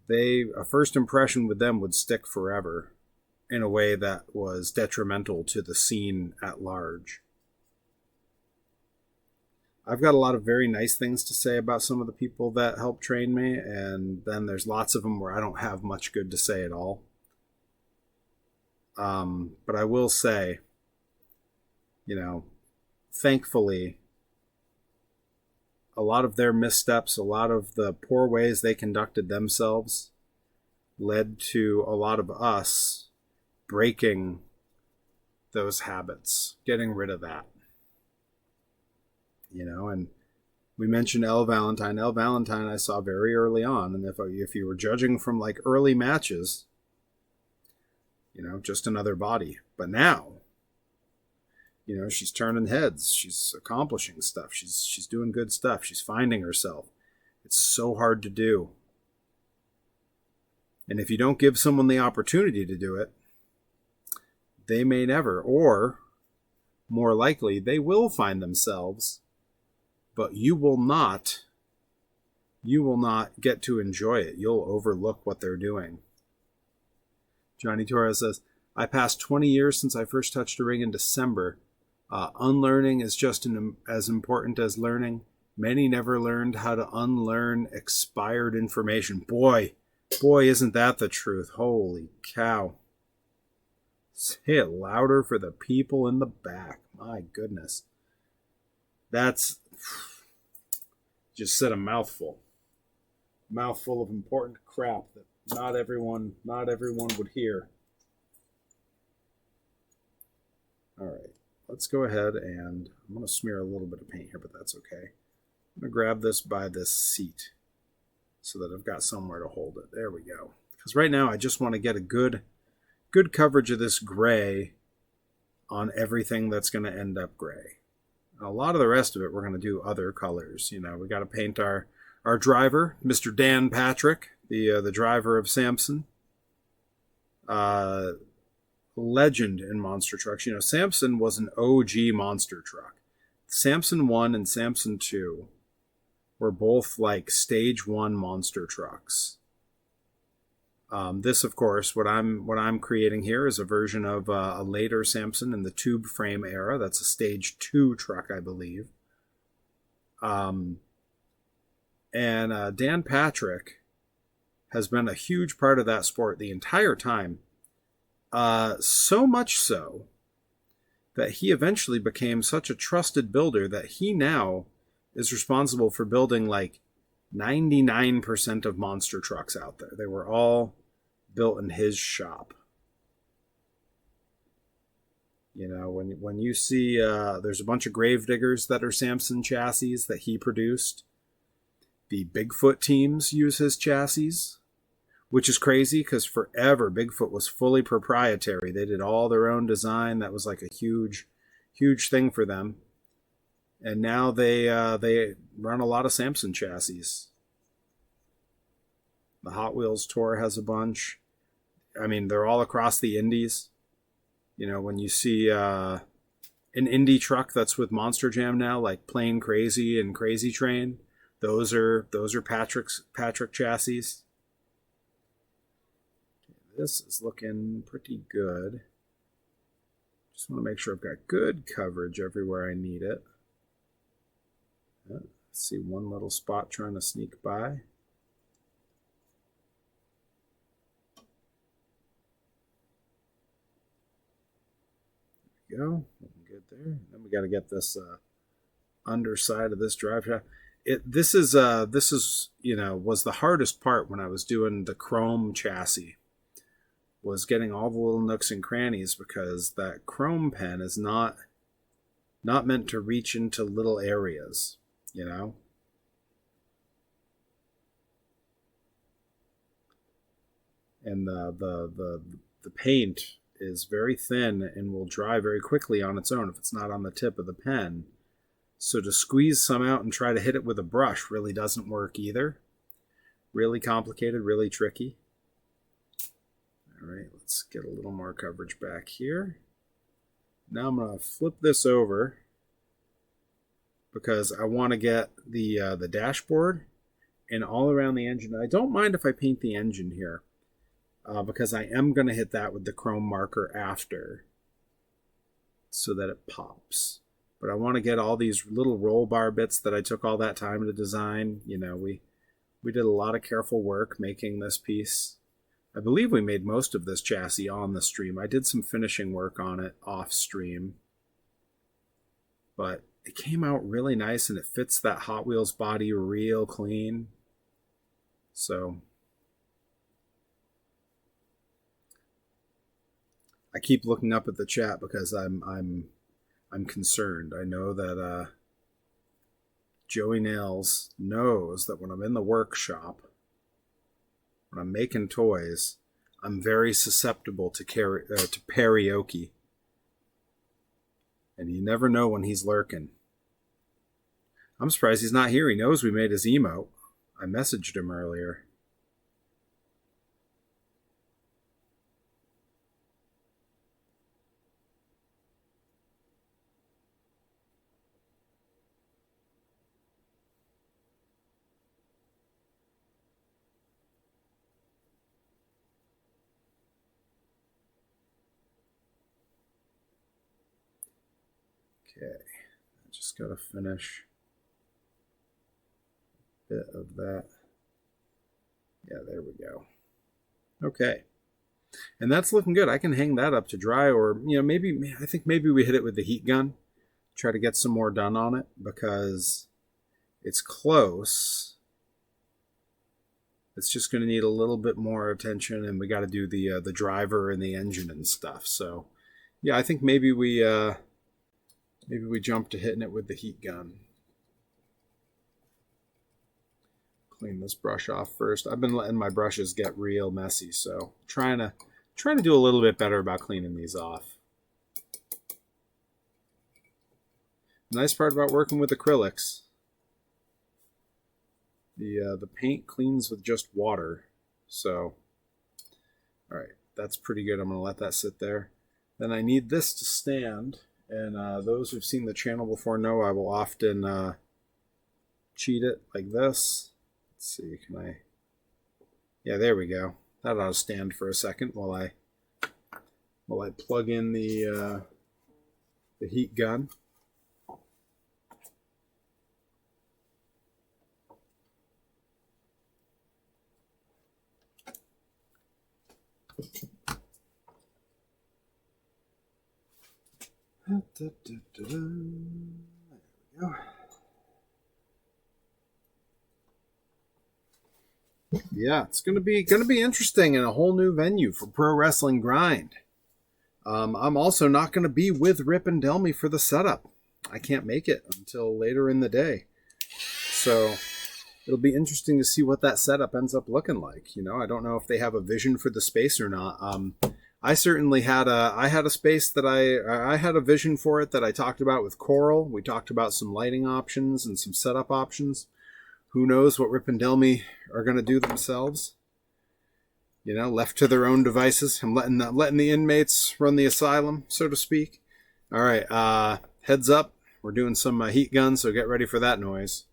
A first impression with them would stick forever in a way that was detrimental to the scene at large. I've got a lot of very nice things to say about some of the people that helped train me, and then there's lots of them where I don't have much good to say at all. But I will say, thankfully, a lot of their missteps, a lot of the poor ways they conducted themselves led to a lot of us breaking those habits, getting rid of that. And we mentioned Elle Valentine. Elle Valentine I saw very early on, and if you were judging from like early matches, just another body. But now, she's turning heads. She's accomplishing stuff. She's doing good stuff. She's finding herself. It's so hard to do. And if you don't give someone the opportunity to do it, they may never, or more likely, they will find themselves, but you will not get to enjoy it. You'll overlook what they're doing. Johnny Torres says, I passed 20 years since I first touched a ring in December. Unlearning is just as important as learning. Many never learned how to unlearn expired information. Boy, isn't that the truth? Holy cow. Say it louder for the people in the back. My goodness. That's just said a mouthful. Mouthful of important crap that not everyone would hear. All right, let's go ahead and I'm going to smear a little bit of paint here, but that's okay. I'm going to grab this by this seat so that I've got somewhere to hold it. There we go. Because right now I just want to get a good coverage of this gray on everything that's going to end up gray. A lot of the rest of it we're going to do other colors. We got to paint our driver, Mr. Dan Patrick, the driver of Samson. Legend in monster trucks. Samson was an OG monster truck. Samson 1 and Samson 2 were both like stage 1 monster trucks. This, of course, what I'm creating here is a version of a later Samson in the tube frame era. That's a stage 2 truck, I believe. And Dan Patrick has been a huge part of that sport the entire time. So much so that he eventually became such a trusted builder that he now is responsible for building like 99% of monster trucks out there. They were all built in his shop. When you see there's a bunch of Gravediggers that are Samson chassis that he produced. The Bigfoot teams use his chassis, which is crazy because forever Bigfoot was fully proprietary. They did all their own design. That was like a huge thing for them. And now they run a lot of Samson chassis. The Hot Wheels tour has a bunch. I mean, they're all across the indies. When you see an indie truck that's with Monster Jam now, like Plain Crazy and Crazy Train, those are Patrick chassis. This is looking pretty good. Just want to make sure I've got good coverage everywhere I need it. Let's see one little spot trying to sneak by. There we go. Looking good there. Then we got to get this underside of this drive shaft. This is was the hardest part when I was doing the chrome chassis. Was getting all the little nooks and crannies because that chrome pen is not meant to reach into little areas, And the paint is very thin and will dry very quickly on its own if it's not on the tip of the pen. So to squeeze some out and try to hit it with a brush really doesn't work either. Really complicated, really tricky. All right, let's get a little more coverage back here. Now I'm going to flip this over because I want to get the dashboard and all around the engine. I don't mind if I paint the engine here because I am going to hit that with the chrome marker after so that it pops. But I want to get all these little roll bar bits that I took all that time to design. You know, we did a lot of careful work making this piece. I believe we made most of this chassis on the stream. I did some finishing work on it off stream. But it came out really nice and it fits that Hot Wheels body real clean. So I keep looking up at the chat because I'm concerned. I know that Joey Nails knows that when I'm in the workshop, when I'm making toys, I'm very susceptible to karaoke. And you never know when he's lurking. I'm surprised he's not here. He knows we made his emote. I messaged him earlier. Okay, I just got to finish a bit of that. Yeah, there we go. Okay, and that's looking good. I can hang that up to dry, or maybe I think maybe we hit it with the heat gun, try to get some more done on it because it's close. It's just going to need a little bit more attention, and we got to do the driver and the engine and stuff. So, yeah, I think maybe we jump to hitting it with the heat gun. Clean this brush off first. I've been letting my brushes get real messy, so trying to do a little bit better about cleaning these off. The nice part about working with acrylics, the paint cleans with just water. So, all right, that's pretty good. I'm going to let that sit there. Then I need this to stand. And those who've seen the channel before know I will often cheat it like this. Let's see, can I? Yeah, there we go. That ought to stand for a second while I plug in the heat gun. There we go. Yeah, it's gonna be interesting and a whole new venue for Pro Wrestling Grind. I'm also not gonna be with Rip and Delmy for the setup. I can't make it until later in the day, so it'll be interesting to see what that setup ends up looking like. I don't know if they have a vision for the space or not. I certainly had a space that I had a vision for it that I talked about with Coral. We talked about some lighting options and some setup options. Who knows what Rip and Delmy are going to do themselves? Left to their own devices. I'm letting the inmates run the asylum, so to speak. All right, heads up. We're doing some heat guns, so get ready for that noise.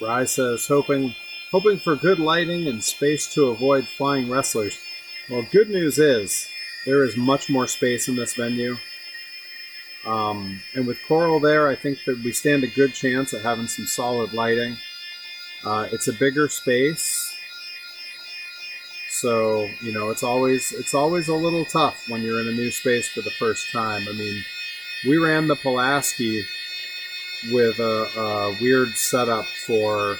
Rye says, hoping for good lighting and space to avoid flying wrestlers. Well, good news is There is much more space in this venue. And with Coral there, I think that we stand a good chance at having some solid lighting. It's a bigger space. So, you know, it's always a little tough when you're in a new space for the first time. I mean, we ran the Pulaski with a weird setup for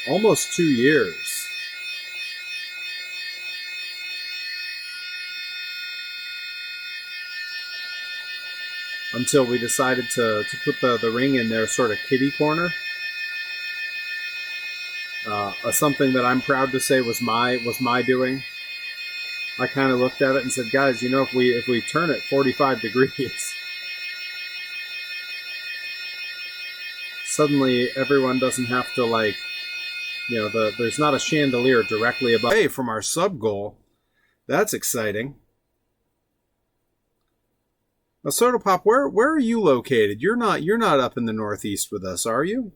almost 2 years. Until we decided to put the ring in there sort of kitty corner. Something that I'm proud to say was my doing. I kind of looked at it and said, guys, you know, if we turn it 45 degrees, suddenly everyone doesn't have to, like, you know, there's not a chandelier directly above. Hey, from our sub goal, that's exciting. Now, Soda Pop, where are you located? You're not up in the Northeast with us, are you?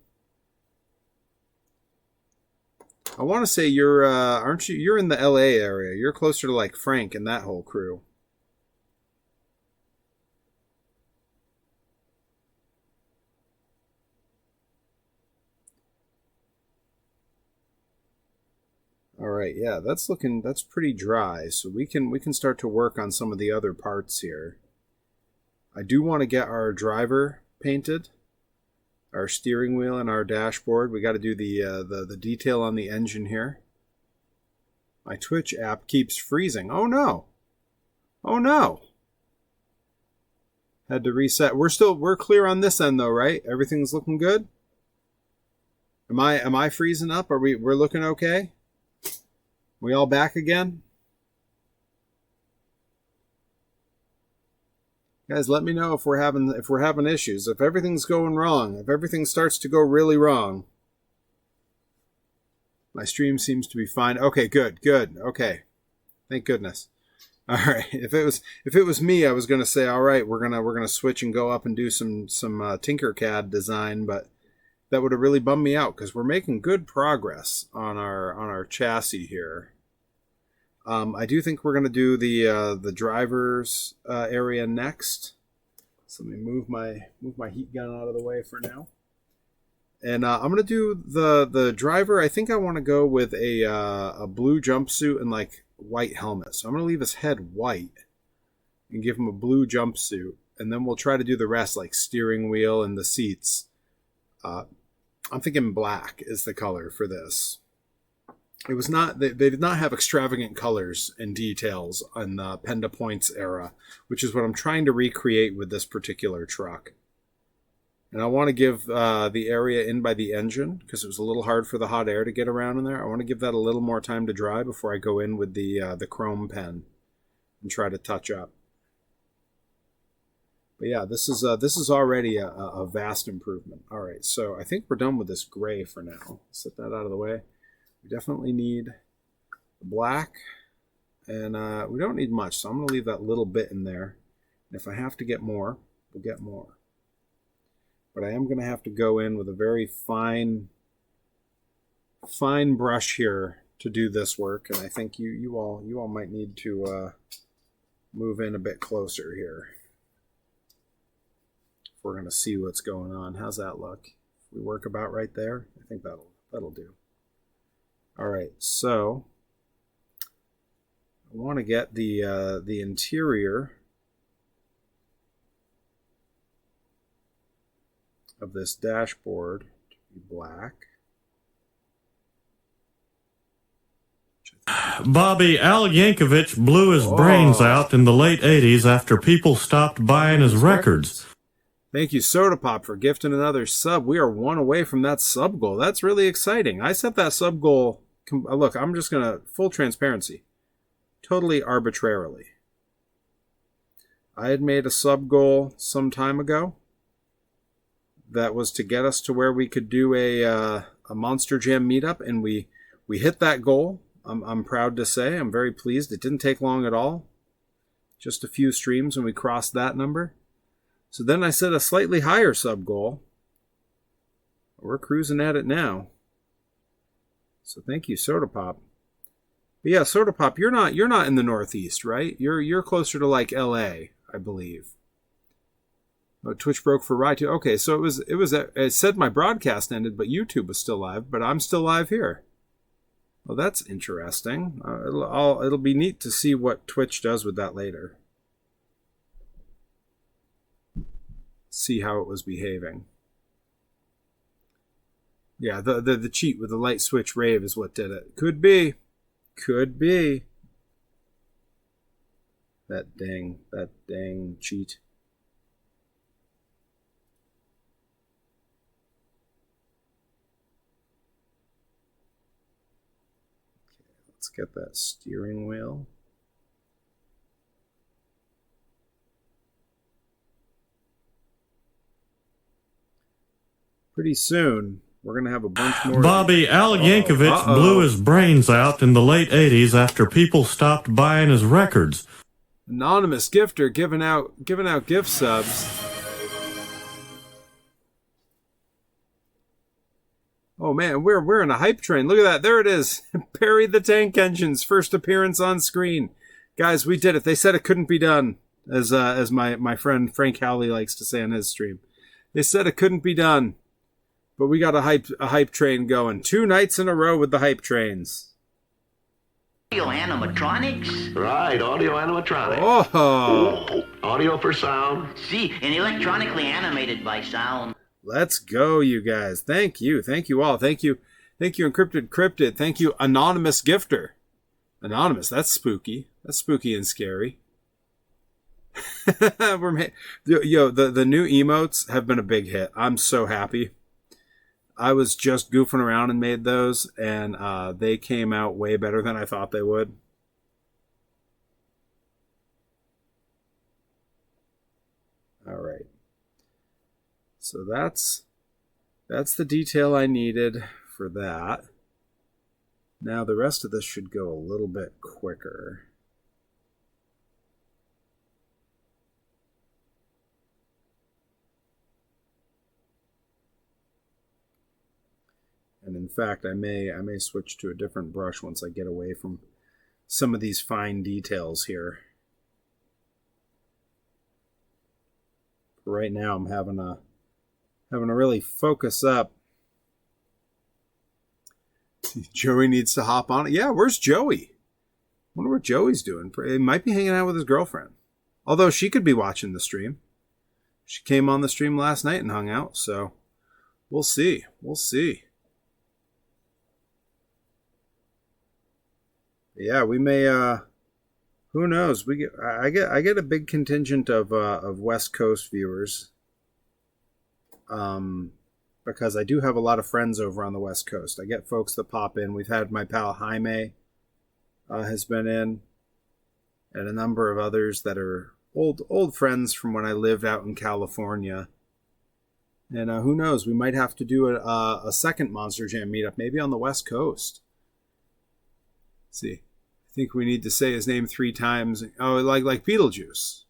I want to say you're, aren't you? You're in the LA area. You're closer to like Frank and that whole crew. All right, yeah, that's pretty dry. So we can start to work on some of the other parts here. I do want to get our driver painted. Our steering wheel and our dashboard. We got to do the detail on the engine here. My Twitch app keeps freezing. Oh no! Oh no! Had to reset. We're clear on this end though, right? Everything's looking good. Am I freezing up? We're looking okay? We all back again? Guys, let me know if we're having issues. If everything's going wrong, if everything starts to go really wrong. My stream seems to be fine. Okay, good. Okay. Thank goodness. All right. If it was me, I was going to say, all right, we're going to switch and go up and do some Tinkercad design, but that would have really bummed me out because we're making good progress on our chassis here. I do think we're going to do the driver's area next. So let me move my heat gun out of the way for now. And I'm going to do the driver. I think I want to go with a blue jumpsuit and like white helmet. So I'm going to leave his head white and give him a blue jumpsuit. And then we'll try to do the rest, like steering wheel and the seats. I'm thinking black is the color for this. It was not, they did not have extravagant colors and details on the Penda Points era, which is what I'm trying to recreate with this particular truck. And I want to give the area in by the engine, because it was a little hard for the hot air to get around in there. I want to give that a little more time to dry before I go in with the chrome pen and try to touch up. But yeah, this is already a vast improvement. All right, so I think we're done with this gray for now. Set that out of the way. We definitely need the black, and we don't need much, so I'm going to leave that little bit in there. And if I have to get more, we'll get more. But I am going to have to go in with a very fine brush here to do this work, and I think you all might need to move in a bit closer here. If we're going to see what's going on. How's that look? If we work about right there, I think that'll do. All right, so I want to get the interior of this dashboard to be black. Bobby, Al Yankovic blew his brains out in the late 80s after people stopped buying his records. Thank you, Soda Pop, for gifting another sub. We are one away from that sub goal. That's really exciting. I set that sub goal. Look, I'm just going to, full transparency, totally arbitrarily. I had made a sub goal some time ago that was to get us to where we could do a Monster Jam meetup, and we hit that goal. I'm proud to say. I'm very pleased. It didn't take long at all. Just a few streams and we crossed that number. So then I set a slightly higher sub goal. We're cruising at it now. So thank you, Soda Pop. But yeah, Soda Pop, you're not in the Northeast, right? You're closer to like LA, I believe. Oh, Twitch broke for Rye too. Okay, so it said my broadcast ended, but YouTube was still live, but I'm still live here. Well, that's interesting. It'll be neat to see what Twitch does with that later. See how it was behaving. Yeah, the cheat with the light switch rave is what did it. Could be. Could be. That dang cheat. Okay, let's get that steering wheel. Pretty soon, we're going to have a bunch more. Bobby, Al Yankovic blew his brains out in the late 80s after people stopped buying his records. Anonymous gifter giving out gift subs. Oh man, we're in a hype train. Look at that. There it is. Perry the Tank Engine's first appearance on screen. Guys, we did it. They said it couldn't be done, as my friend Frank Howley likes to say on his stream. They said it couldn't be done. But we got a hype train going. 2 nights in a row with the hype trains. Audio animatronics? Right, audio animatronics. Oh! Audio for sound. See, and electronically animated by sound. Let's go, you guys. Thank you. Thank you all. Thank you, Encrypted Cryptid. Thank you, Anonymous Gifter. Anonymous, that's spooky. That's spooky and scary. The new emotes have been a big hit. I'm so happy. I was just goofing around and made those, and they came out way better than I thought they would. All right. So that's the detail I needed for that. Now the rest of this should go a little bit quicker. And in fact, I may switch to a different brush once I get away from some of these fine details here. Right now, I'm having to really focus up. Joey needs to hop on it. Yeah, where's Joey? I wonder what Joey's doing. He might be hanging out with his girlfriend. Although she could be watching the stream. She came on the stream last night and hung out, so we'll see. We'll see. Yeah, we may. Who knows? I get a big contingent of West Coast viewers, because I do have a lot of friends over on the West Coast. I get folks that pop in. We've had my pal Jaime has been in, and a number of others that are old friends from when I lived out in California. And who knows? We might have to do a second Monster Jam meetup, maybe on the West Coast. See, I think we need to say his name 3 times. Oh, like Beetlejuice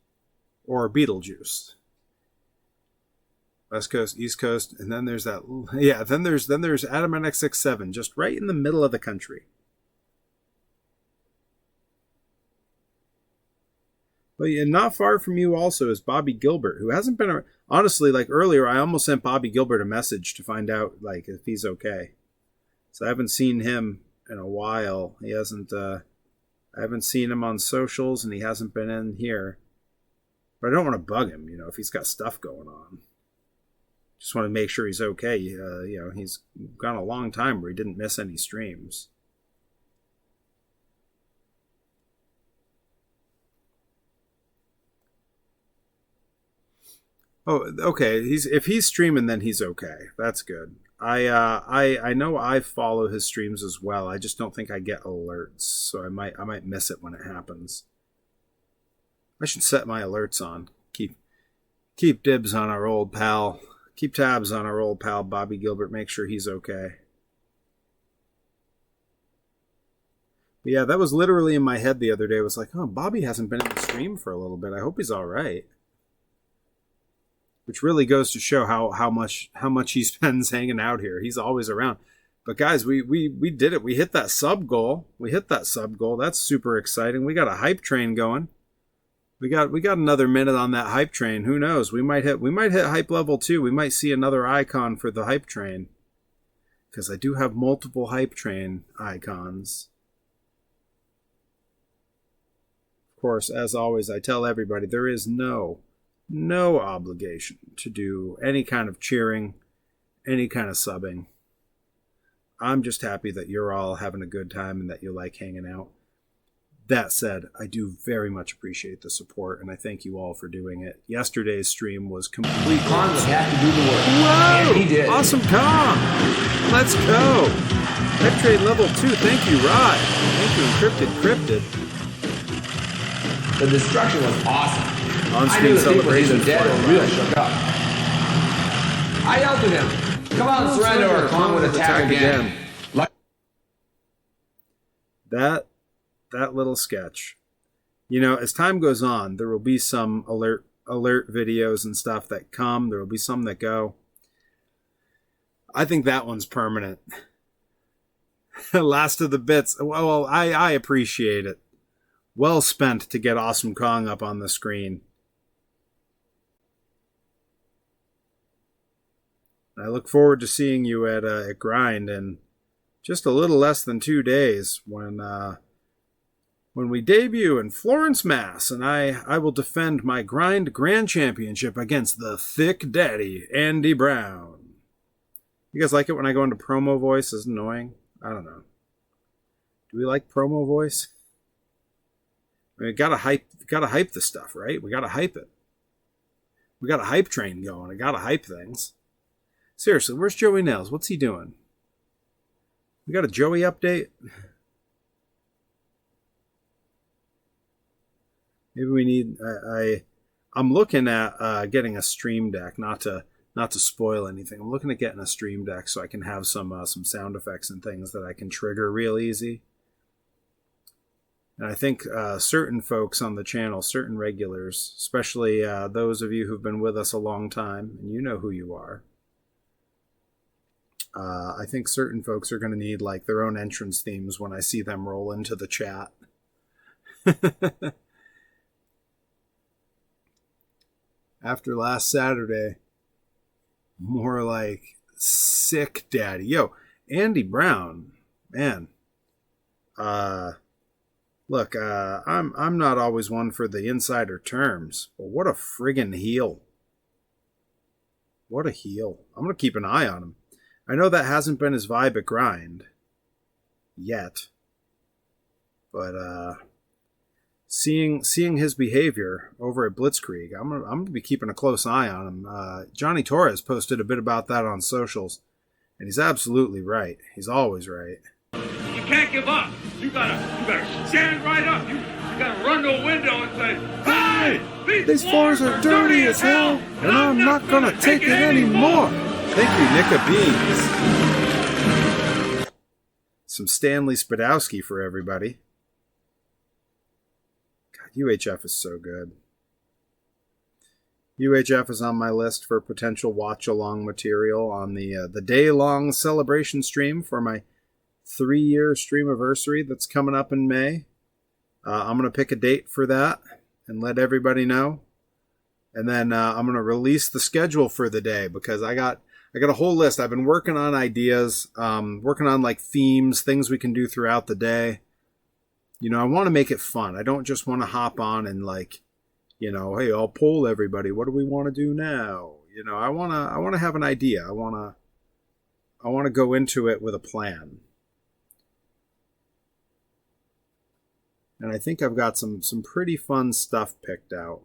or Beetlejuice. West Coast, East Coast, and then there's that. Yeah, then there's Adam NX67, just right in the middle of the country. But yeah, not far from you also is Bobby Gilbert, who hasn't been. Honestly, like earlier, I almost sent Bobby Gilbert a message to find out like if he's okay. So I haven't seen him in a while. He hasn't. I haven't seen him on socials, and he hasn't been in here. But I don't want to bug him, if he's got stuff going on. Just want to make sure he's okay. He's gone a long time where he didn't miss any streams. Oh, okay. If he's streaming, then he's okay. That's good. I know I follow his streams as well. I just don't think I get alerts, so I might miss it when it happens. I should set my alerts on. Keep dibs on our old pal. Keep tabs on our old pal Bobby Gilbert. Make sure he's okay. But yeah, that was literally in my head the other day. I was like, oh, Bobby hasn't been in the stream for a little bit. I hope he's all right. Which really goes to show how much he spends hanging out here. He's always around. But guys, we did it. We hit that sub goal. That's super exciting. We got a hype train going. We got another minute on that hype train. Who knows? We might hit hype level 2. We might see another icon for the hype train. Because I do have multiple hype train icons. Of course, as always, I tell everybody there is no obligation to do any kind of cheering, any kind of subbing. I'm just happy that you're all having a good time and that you like hanging out. That said, I do very much appreciate the support, and I thank you all for doing it. Yesterday's stream was completely... Kong would have to do the work. Whoa! And he did. Awesome Kong! Let's go! Tech Trade level 2. Thank you, Rod. Thank you, Encrypted. The destruction was awesome. On-screen celebration. I dead or real shook up. I yelled at him. Come on, surrender, or Kong would attack again. That little sketch. You know, as time goes on, there will be some alert videos and stuff that come. There will be some that go. I think that one's permanent. Last of the bits. Well, I appreciate it. Well spent to get Awesome Kong up on the screen. I look forward to seeing you at Grind in just a little less than 2 days when we debut in Florence, Mass, and I will defend my Grind Grand Championship against the Thick Daddy, Andy Brown. You guys like it when I go into promo voice? Is annoying? I don't know. Do we like promo voice? I mean, gotta hype the stuff, right? We gotta hype it. We got a hype train going. I gotta hype things. Seriously, where's Joey Nails? What's he doing? We got a Joey update? Maybe we need... I'm looking at getting a stream deck, not to spoil anything. I'm looking at getting a stream deck so I can have some sound effects and things that I can trigger real easy. And I think certain folks on the channel, certain regulars, especially those of you who've been with us a long time, and you know who you are, I think certain folks are going to need like their own entrance themes when I see them roll into the chat. After last Saturday, more like sick daddy. Yo, Andy Brown, man. Look, I'm not always one for the insider terms, but what a friggin' heel. What a heel. I'm going to keep an eye on him. I know that hasn't been his vibe at Grind yet, but seeing his behavior over at Blitzkrieg, I'm gonna be keeping a close eye on him. Johnny Torres posted a bit about that on socials, and he's absolutely right. He's always right. You can't give up. You gotta stand right up. You gotta run to a window and say, "Hey, these floors are dirty as hell, and I'm not gonna take it anymore." Thank you, Nika Beans. Some Stanley Spadowski for everybody. God, UHF is so good. UHF is on my list for potential watch-along material on the day-long celebration stream for my 3-year streamiversary that's coming up in May. I'm going to pick a date for that and let everybody know. And then I'm going to release the schedule for the day because I got a whole list. I've been working on ideas, working on like themes, things we can do throughout the day. You know, I want to make it fun. I don't just want to hop on and like, you know, hey, I'll poll everybody. What do we want to do now? You know, I want to have an idea. I want to go into it with a plan. And I think I've got some pretty fun stuff picked out.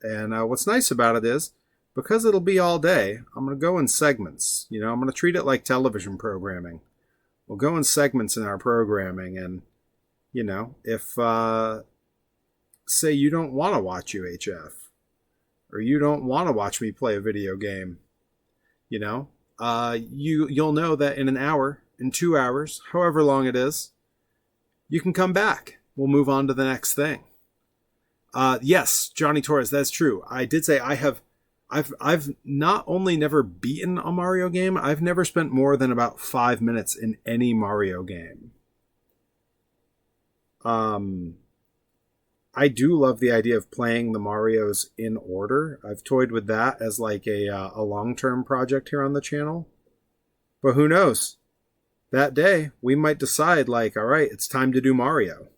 And what's nice about it is, because it'll be all day, I'm going to go in segments. You know, I'm going to treat it like television programming. We'll go in segments in our programming. And, you know, if, say you don't want to watch UHF, or you don't want to watch me play a video game, you know, you'll know that in an hour, in 2 hours, however long it is, you can come back. We'll move on to the next thing. Yes, Johnny Torres, that's true. I did say I have I've not only never beaten a Mario game, I've never spent more than about 5 minutes in any Mario game. I do love the idea of playing the Marios in order. I've toyed with that as like a long-term project here on the channel. But who knows? That day, we might decide like, all right, it's time to do Mario.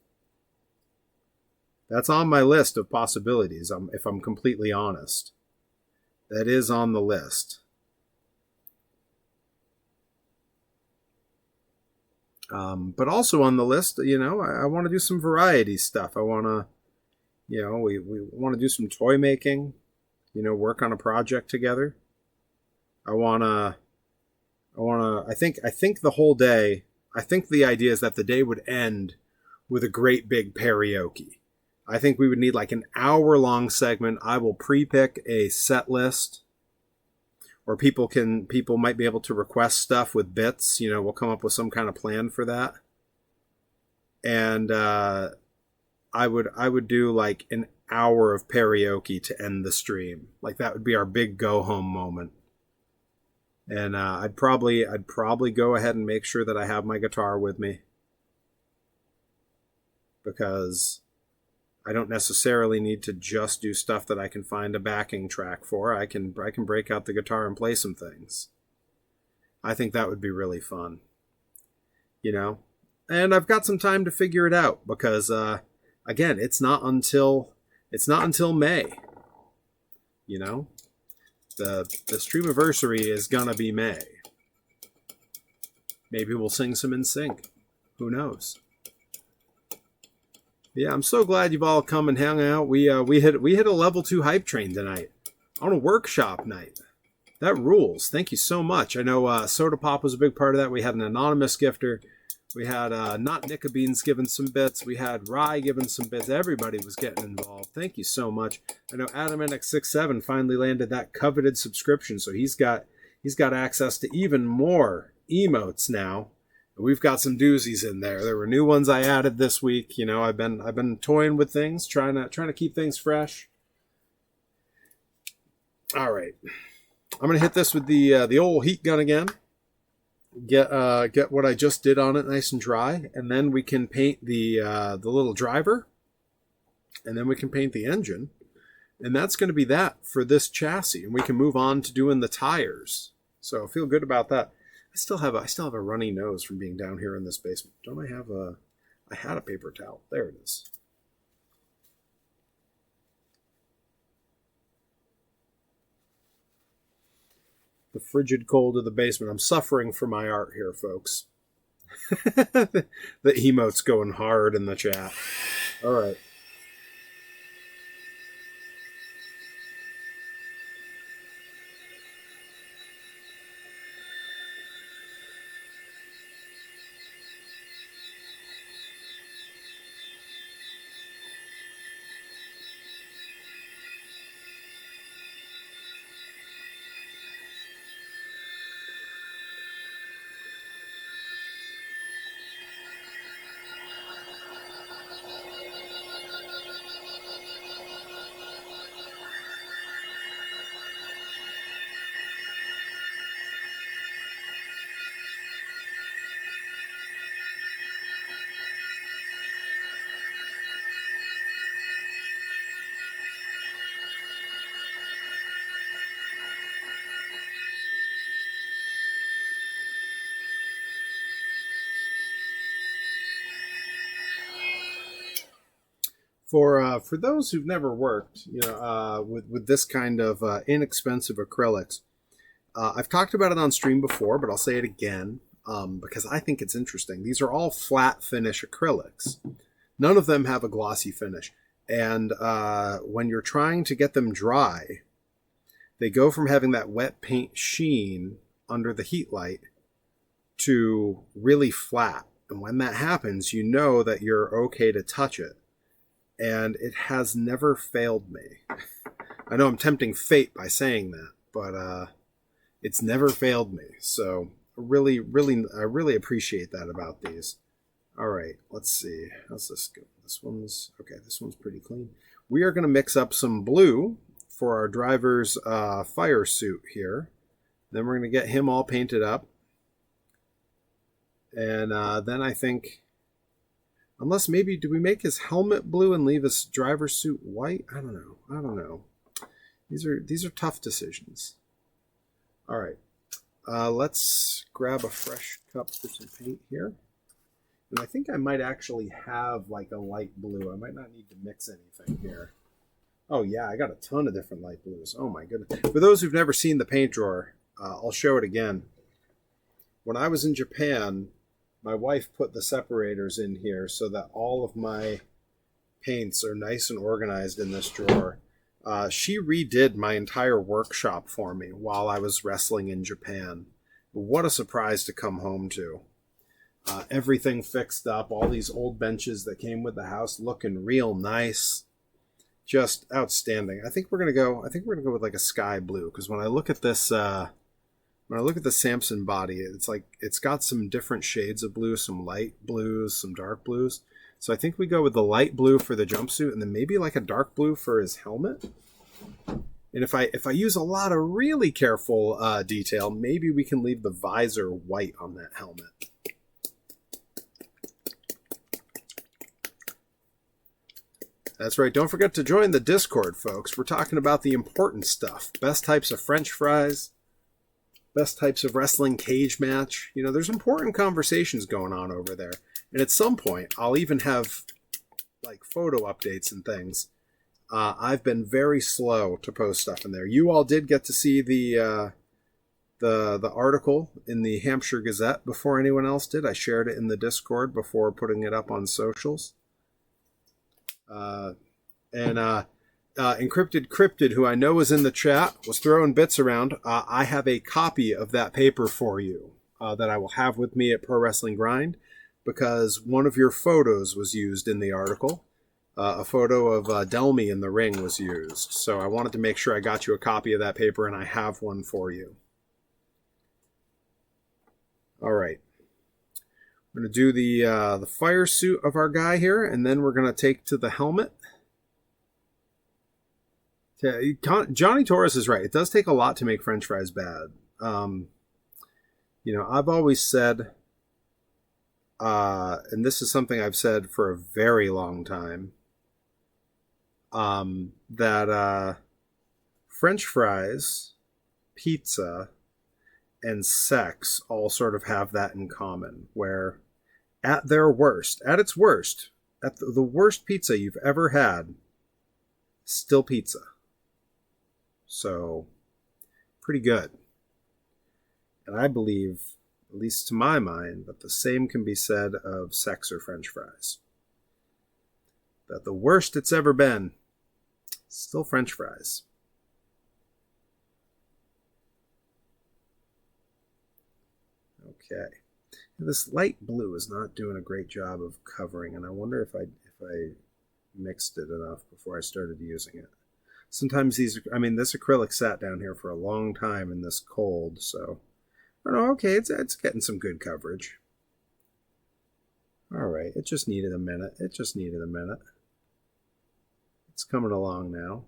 That's on my list of possibilities, if I'm completely honest. That is on the list. But also on the list, you know, I want to do some variety stuff. I want to, you know, we want to do some toy making, you know, work on a project together. I think the whole day, I think the idea is that the day would end with a great big karaoke. I think we would need like an hour-long segment. I will pre-pick a set list, or people might be able to request stuff with bits. You know, we'll come up with some kind of plan for that. And I would do like an hour of karaoke to end the stream. Like that would be our big go-home moment. And I'd probably go ahead and make sure that I have my guitar with me, because I don't necessarily need to just do stuff that I can find a backing track for. I can break out the guitar and play some things. I think that would be really fun. You know? And I've got some time to figure it out, because again, it's not until May. You know? The streamiversary is gonna be May. Maybe we'll sing some in sync. Who knows? Yeah, I'm so glad you've all come and hung out. We hit a level 2 hype train tonight on a workshop night. That rules. Thank you so much. I know Soda Pop was a big part of that. We had an anonymous gifter. We had Not Nicka Beans giving some bits. We had Rye giving some bits. Everybody was getting involved. Thank you so much. I know AdamNX67 finally landed that coveted subscription, so he's got access to even more emotes now. We've got some doozies in there. There were new ones I added this week. You know, I've been toying with things, trying to keep things fresh. All right, I'm gonna hit this with the old heat gun again. Get what I just did on it nice and dry, and then we can paint the little driver, and then we can paint the engine, and that's going to be that for this chassis, and we can move on to doing the tires. So I feel good about that. I still have a runny nose from being down here in this basement. Don't I have I had a paper towel. There it is. The frigid cold of the basement. I'm suffering for my art here, folks. The emote's going hard in the chat. All right. For those who've never worked, you know, with this kind of inexpensive acrylics, I've talked about it on stream before, but I'll say it again because I think it's interesting. These are all flat finish acrylics. None of them have a glossy finish, and when you're trying to get them dry, they go from having that wet paint sheen under the heat light to really flat. And when that happens, you know that you're okay to touch it. And it has never failed me. I know I'm tempting fate by saying that, but it's never failed me. So I really appreciate that about these. All right, let's see. How's this go? This one's pretty clean. We are going to mix up some blue for our driver's fire suit here. Then we're going to get him all painted up. And then I think, unless maybe, do we make his helmet blue and leave his driver's suit white? I don't know. These are tough decisions. All right. Let's grab a fresh cup for some paint here. And I think I might actually have like a light blue. I might not need to mix anything here. Oh yeah, I got a ton of different light blues. Oh my goodness. For those who've never seen the paint drawer, I'll show it again. When I was in Japan, my wife put the separators in here so that all of my paints are nice and organized in this drawer. She redid my entire workshop for me while I was wrestling in Japan. What a surprise to come home to. Everything fixed up, all these old benches that came with the house looking real nice. Just outstanding. I think we're gonna go with like a sky blue, because when I look at this when I look at the Samson body, it's like it's got some different shades of blue, some light blues, some dark blues. So I think we go with the light blue for the jumpsuit, and then maybe like a dark blue for his helmet. And if I use a lot of really careful detail, maybe we can leave the visor white on that helmet. That's right. Don't forget to join the Discord, folks. We're talking about the important stuff. Best types of French fries. Best types of wrestling cage match. You know, there's important conversations going on over there. And at some point, I'll even have like photo updates and things. I've been very slow to post stuff in there. You all did get to see the article in the Hampshire Gazette before anyone else did. I shared it in the Discord before putting it up on socials. Encrypted Cryptid, who I know is in the chat, was throwing bits around. I have a copy of that paper for you that I will have with me at Pro Wrestling Grind, because one of your photos was used in the article. A photo of Delmy in the ring was used. So I wanted to make sure I got you a copy of that paper, and I have one for you. All right. We're going to do the fire suit of our guy here, and then we're going to take to the helmet. Johnny Torres is right. It does take a lot to make French fries bad. You know, I've always said, and this is something I've said for a very long time, that French fries, pizza, and sex all sort of have that in common, where at their worst, at its worst, at the worst pizza you've ever had, still pizza. So, pretty good. And I believe, at least to my mind, that the same can be said of sex or French fries. That the worst it's ever been, still French fries. Okay. This light blue is not doing a great job of covering, and I wonder if I mixed it enough before I started using it. Sometimes this acrylic sat down here for a long time in this cold, so I don't know. Okay, it's getting some good coverage. All right, it just needed a minute. It's coming along now.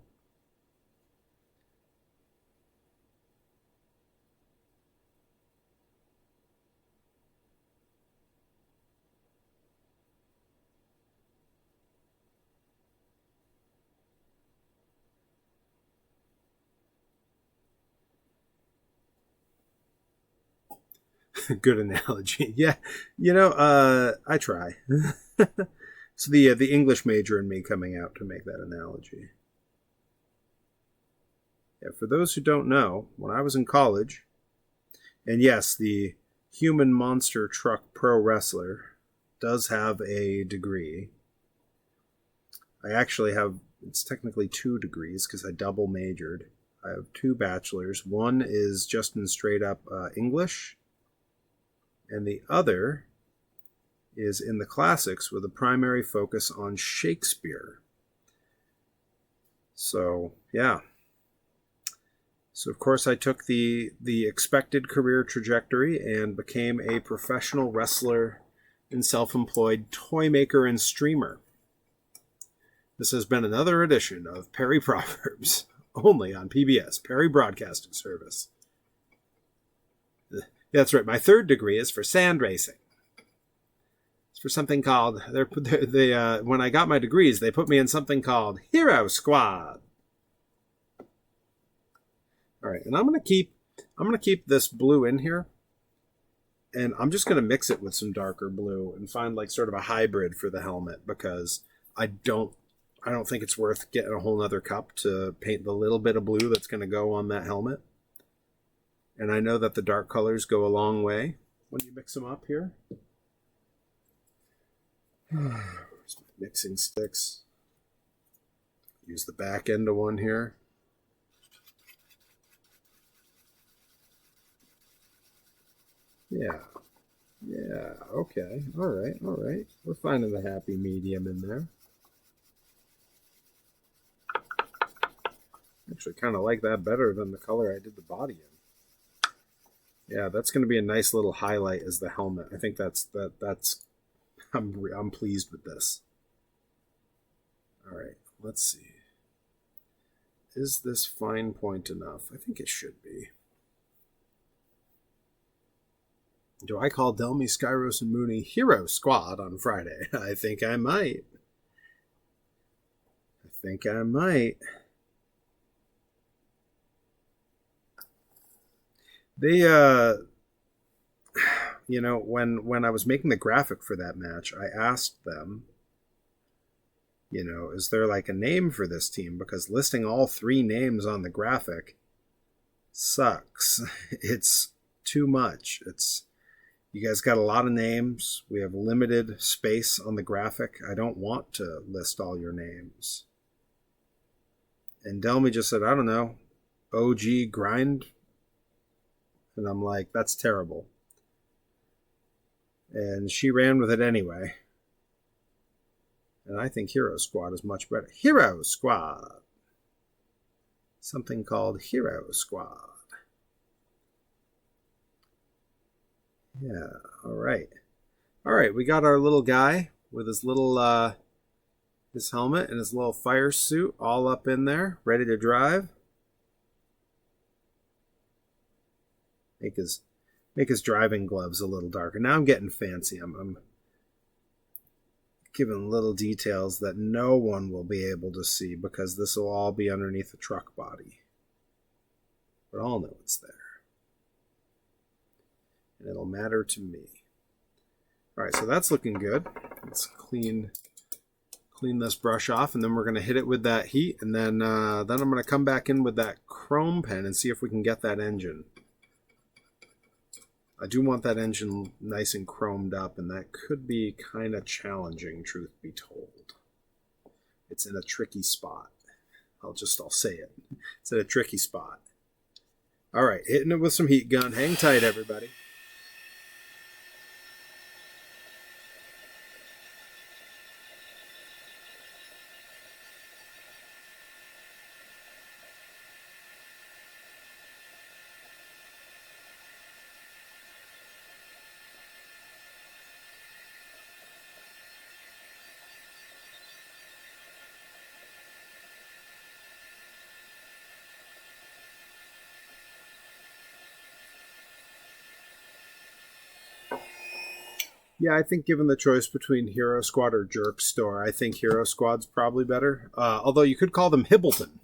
Good analogy. Yeah, you know, I try. It's the English major in me coming out to make that analogy. Yeah, for those who don't know, when I was in college, and yes, the Human Monster Truck Pro Wrestler does have a degree. I actually have, it's technically 2 degrees because I double majored. I have 2 bachelors. One is just in straight up English, and the other is in the classics with a primary focus on Shakespeare. So, yeah. So, of course, I took the expected career trajectory and became a professional wrestler and self-employed toy maker and streamer. This has been another edition of Perry Proverbs. only on PBS, Perry Broadcasting Service. That's right. My third degree is for sand racing. It's for something called, when I got my degrees, they put me in something called Hero Squad. All right, and I'm gonna keep this blue in here, and I'm just gonna mix it with some darker blue and find like sort of a hybrid for the helmet, because I don't think it's worth getting a whole nother cup to paint the little bit of blue that's gonna go on that helmet. And I know that the dark colors go a long way when you mix them up here. Mixing sticks. Use the back end of one here. Yeah. Yeah, okay. All right. We're finding the happy medium in there. Actually kind of like that better than the color I did the body in. Yeah, that's going to be a nice little highlight as the helmet. I think that's I'm pleased with this. All right, let's see. Is this fine point enough? I think it should be. Do I call Delmy, Skyros, and Mooney Hero Squad on Friday? I think I might. They, you know, when I was making the graphic for that match, I asked them, you know, is there like a name for this team? Because listing all 3 names on the graphic sucks. It's too much. You guys got a lot of names. We have limited space on the graphic. I don't want to list all your names. And Delmy just said, I don't know, OG Grind. And I'm like, that's terrible. And she ran with it anyway. And I think Hero Squad is much better. Hero Squad. Something called Hero Squad. Yeah, all right. All right, we got our little guy with his little, his helmet and his little fire suit all up in there, ready to drive. Make his driving gloves a little darker. Now I'm getting fancy. I'm giving little details that no one will be able to see, because this will all be underneath the truck body. But I'll know it's there. And it'll matter to me. All right, so that's looking good. Let's clean this brush off, and then we're going to hit it with that heat, and then I'm going to come back in with that chrome pen and see if we can get that engine. I do want that engine nice and chromed up, and that could be kind of challenging, truth be told. It's in a tricky spot. I'll say it. It's in a tricky spot. All right, hitting it with some heat gun. Hang tight, everybody. Yeah, I think given the choice between Hero Squad or Jerk Store, I think Hero Squad's probably better. Although you could call them Hibbleton.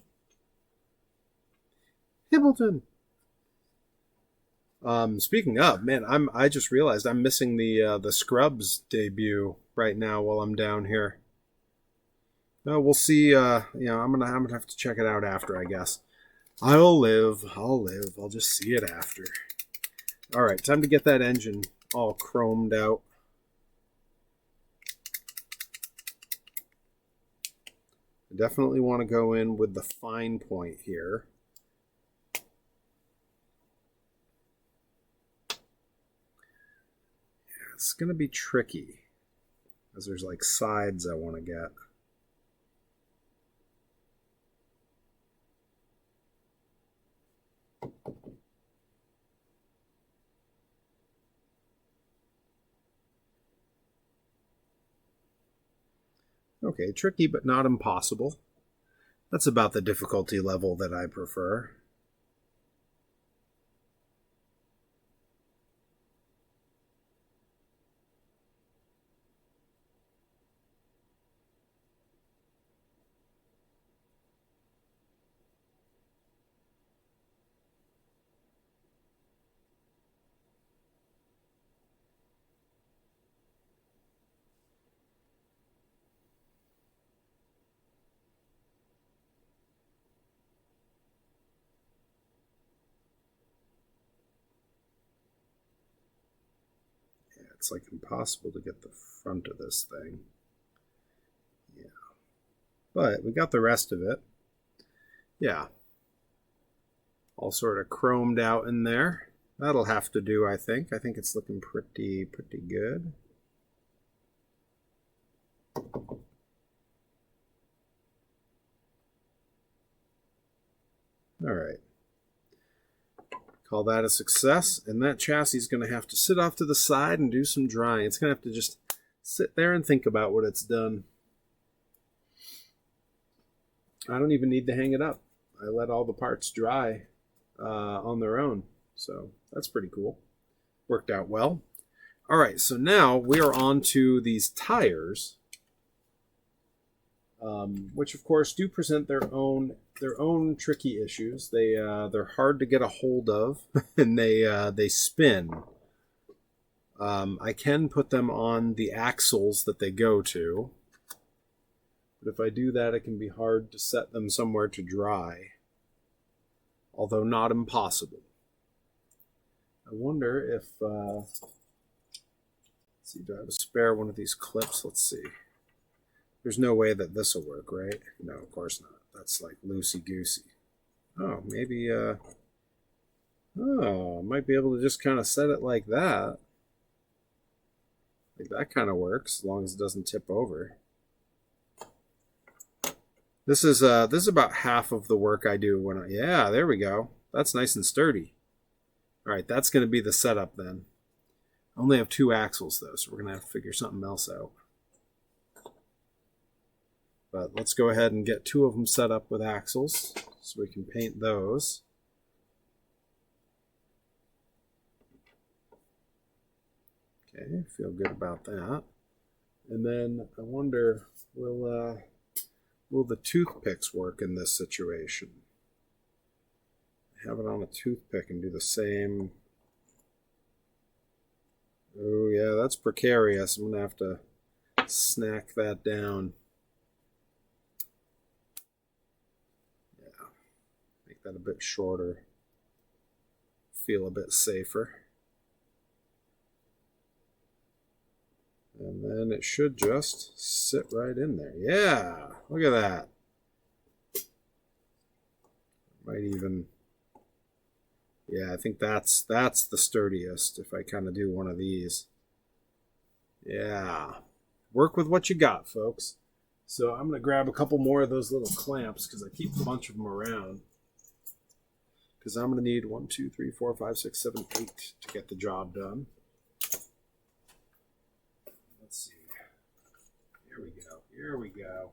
Hibbleton. Speaking of, man, I just realized I'm missing the Scrubs debut right now while I'm down here. No, we'll see. You know, I'm gonna have to check it out after, I guess. I'll live. I'll just see it after. All right, time to get that engine all chromed out. I definitely want to go in with the fine point here. Yeah, it's going to be tricky, because there's like sides I want to get. Okay, tricky but not impossible. That's about the difficulty level that I prefer. It's like impossible to get the front of this thing. Yeah. But we got the rest of it. Yeah. All sort of chromed out in there. That'll have to do, I think. I think it's looking pretty good. All right. Call that a success, and that chassis is going to have to sit off to the side and do some drying. It's going to have to just sit there and think about what it's done. I don't even need to hang it up. I let all the parts dry on their own, so that's pretty cool. Worked out well. All right, so now we are on to these tires, which of course do present their own tricky issues. They're hard to get a hold of, and they spin. I can put them on the axles that they go to, but if I do that, it can be hard to set them somewhere to dry, although not impossible. I wonder if let's see, do I have a spare one of these clips? Let's see. There's no way that this will work, right? No, of course not. That's like loosey-goosey. Oh, maybe, might be able to just kind of set it like that. Like that kind of works, as long as it doesn't tip over. This is about half of the work I do when yeah, there we go. That's nice and sturdy. All right, that's going to be the setup then. I only have 2 axles though, so we're going to have to figure something else out. But let's go ahead and get 2 of them set up with axles so we can paint those. Okay, feel good about that. And then I wonder, will the toothpicks work in this situation? Have it on a toothpick and do the same. Oh yeah, that's precarious. I'm gonna have to snack that down. Yeah, make that a bit shorter. Feel a bit safer. And then it should just sit right in there. Yeah, look at that. Might even, yeah, I think that's the sturdiest if I kind of do one of these. Yeah, work with what you got, folks. So I'm going to grab a couple more of those little clamps because I keep a bunch of them around. Because I'm going to need 1, 2, 3, 4, 5, 6, 7, 8 to get the job done. Let's see. Here we go. Here we go.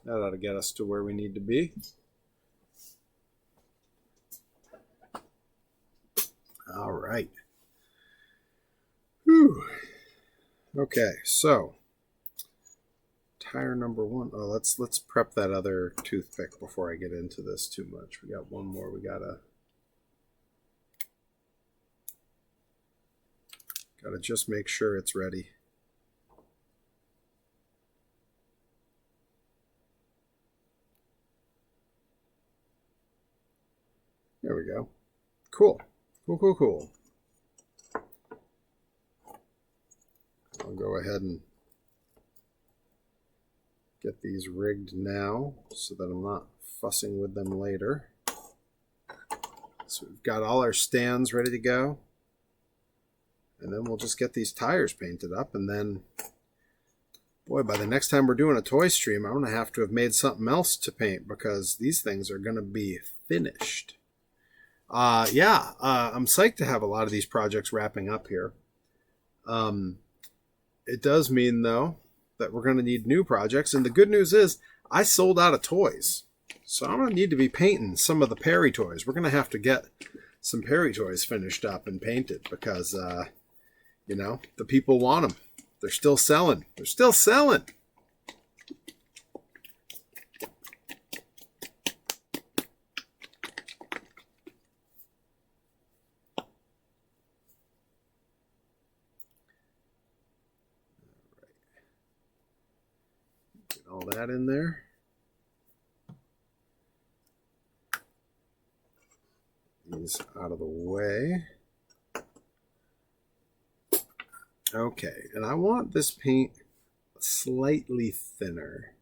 That ought to get us to where we need to be. All right. Whew. Okay, so tire number 1. Oh, let's prep that other toothpick before I get into this too much. We got one more. We gotta just make sure it's ready. There we go. Cool. Cool. I'll go ahead and get these rigged now so that I'm not fussing with them later. So we've got all our stands ready to go. And then we'll just get these tires painted up, and then, boy, by the next time we're doing a toy stream, I'm going to have to have made something else to paint because these things are going to be finished. I'm psyched to have a lot of these projects wrapping up here. it does mean, though, that we're going to need new projects. And the good news is I sold out of toys. So I'm going to need to be painting some of the Perry toys. We're going to have to get some Perry toys finished up and painted because, you know, the people want them. They're still selling. They're still selling. Get all that in there. These out of the way. Okay, and I want this paint slightly thinner.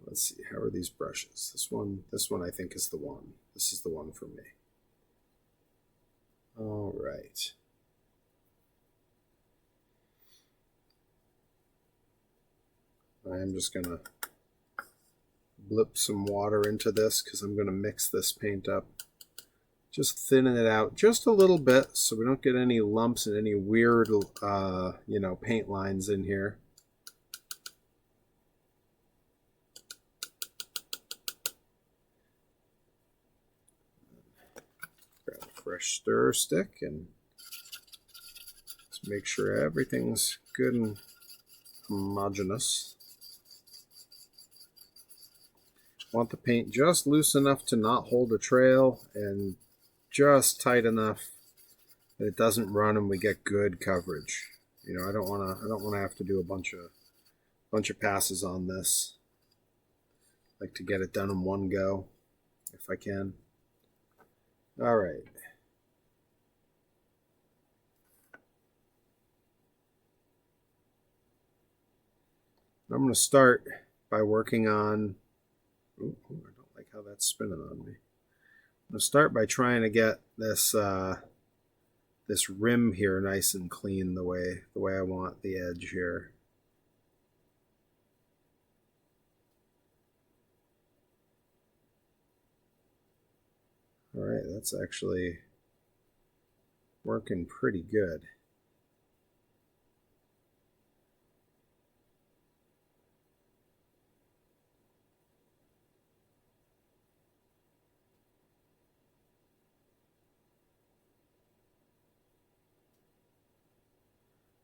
Let's see, how are these brushes? This one I think is the one. This is the one for me. All right. I am just gonna blip some water into this because I'm gonna mix this paint up. Just thinning it out just a little bit so we don't get any lumps and any weird, you know, paint lines in here. Grab a fresh stir stick and just make sure everything's good and homogeneous. Want the paint just loose enough to not hold a trail and just tight enough that it doesn't run and we get good coverage. You know, I don't want to have to do a bunch of passes on this. I like to get it done in one go if I can. All right. I'm going to start by working on. Ooh, I don't like how that's spinning on me. I'm going to start by trying to get this this rim here nice and clean the way I want the edge here. All right, that's actually working pretty good.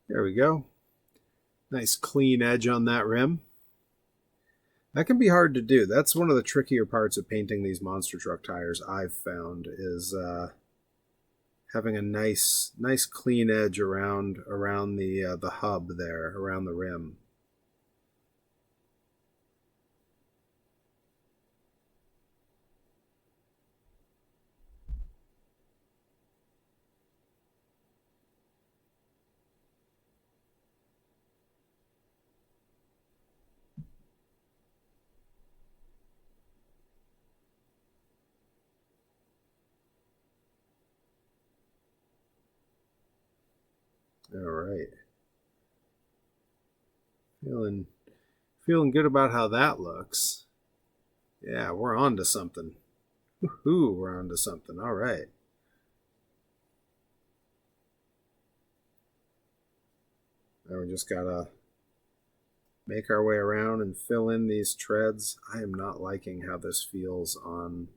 There we go. Nice clean edge on that rim. That can be hard to do. That's one of the trickier parts of painting these monster truck tires I've found is having a nice clean edge around the hub there, around the rim. All right. Feeling good about how that looks. Yeah, we're on to something. Woohoo, we're on to something. All right. Now we just gotta make our way around and fill in these treads. I am not liking how this feels on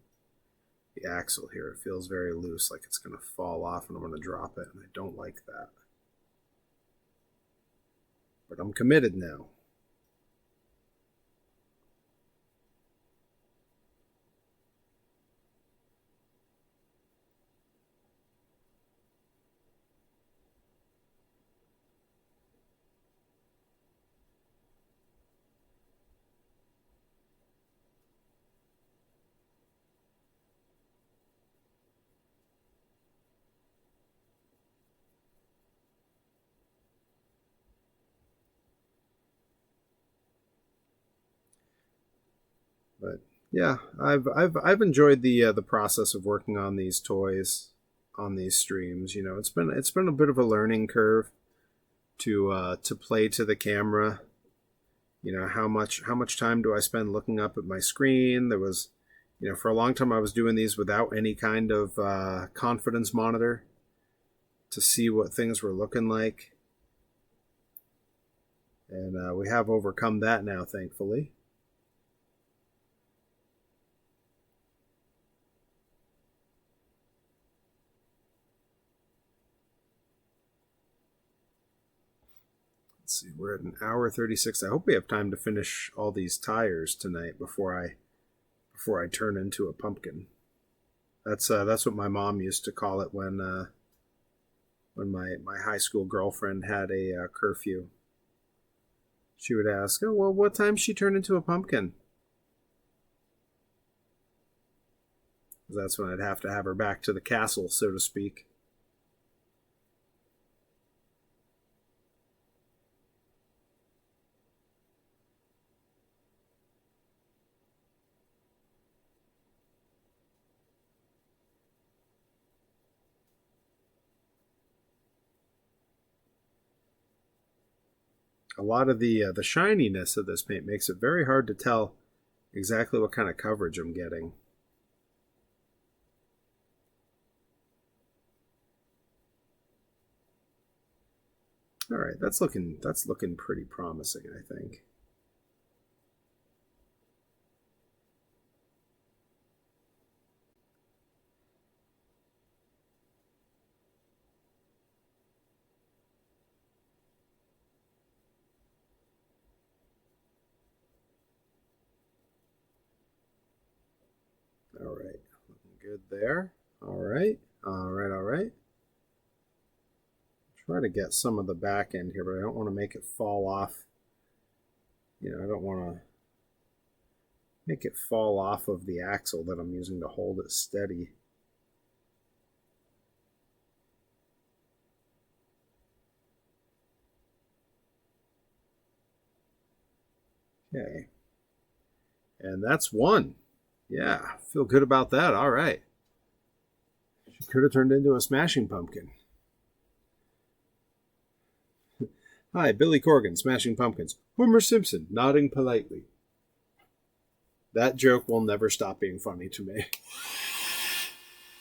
the axle here. It feels very loose, like it's gonna fall off and I'm gonna drop it, and I don't like that. But I'm committed now. But yeah, I've enjoyed the process of working on these toys, on these streams. You know, it's been a bit of a learning curve to play to the camera. You know, how much time do I spend looking up at my screen? There was, you know, for a long time I was doing these without any kind of confidence monitor to see what things were looking like. And we have overcome that now, thankfully. Let's see, we're at an hour 36. I hope we have time to finish all these tires tonight before I turn into a pumpkin. That's what my mom used to call it when my high school girlfriend had a curfew. She would ask, "Oh, well, what time she turned into a pumpkin?" That's when I'd have to have her back to the castle, so to speak. A lot of the shininess of this paint makes it very hard to tell exactly what kind of coverage I'm getting. All right, that's looking pretty promising, I think. All right, looking good there. All right. Try to get some of the back end here, but I don't want to make it fall off. You know, I don't want to make it fall off of the axle that I'm using to hold it steady. Okay. And that's one. Yeah, feel good about that. All right. She could have turned into a smashing pumpkin. Hi, Billy Corgan, Smashing Pumpkins. Homer Simpson, nodding politely. That joke will never stop being funny to me.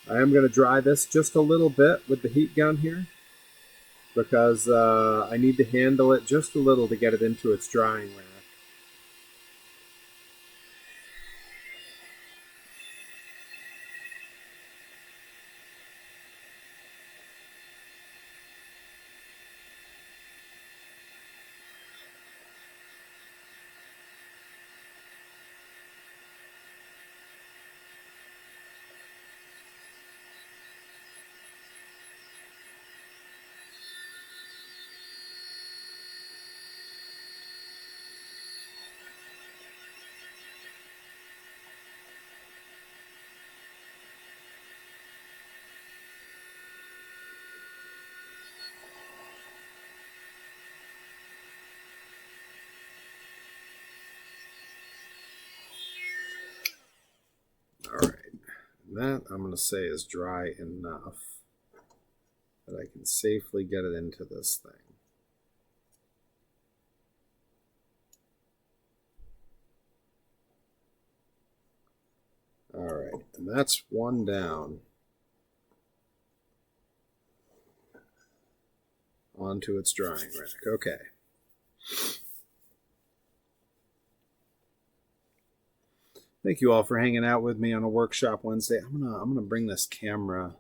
I am going to dry this just a little bit with the heat gun here, because I need to handle it just a little to get it into its drying rack. That I'm going to say is dry enough that I can safely get it into this thing. All right, and that's one down. Onto its drying rack. Okay. Thank you all for hanging out with me on a workshop Wednesday. I'm gonna bring this camera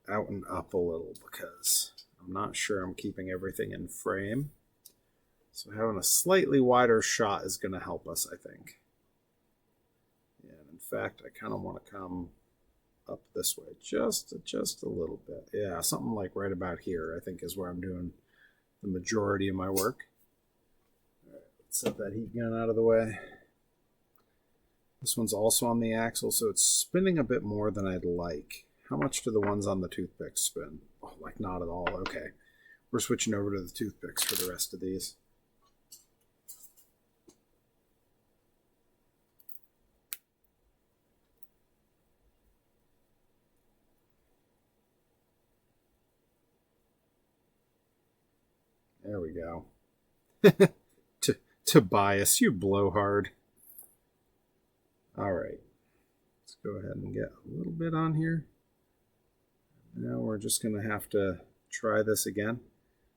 out and up a little because I'm not sure I'm keeping everything in frame. So having a slightly wider shot is gonna help us, I think. Yeah, and in fact, I kind of want to come up this way just a little bit. Yeah, something like right about here, I think, is where I'm doing the majority of my work. All right, let's set that heat gun out of the way. This one's also on the axle, so it's spinning a bit more than I'd like. How much do the ones on the toothpicks spin? Oh, like not at all. Okay. We're switching over to the toothpicks for the rest of these. There we go. Tobias, you blowhard. All right, let's go ahead and get a little bit on here. Now we're just going to have to try this again,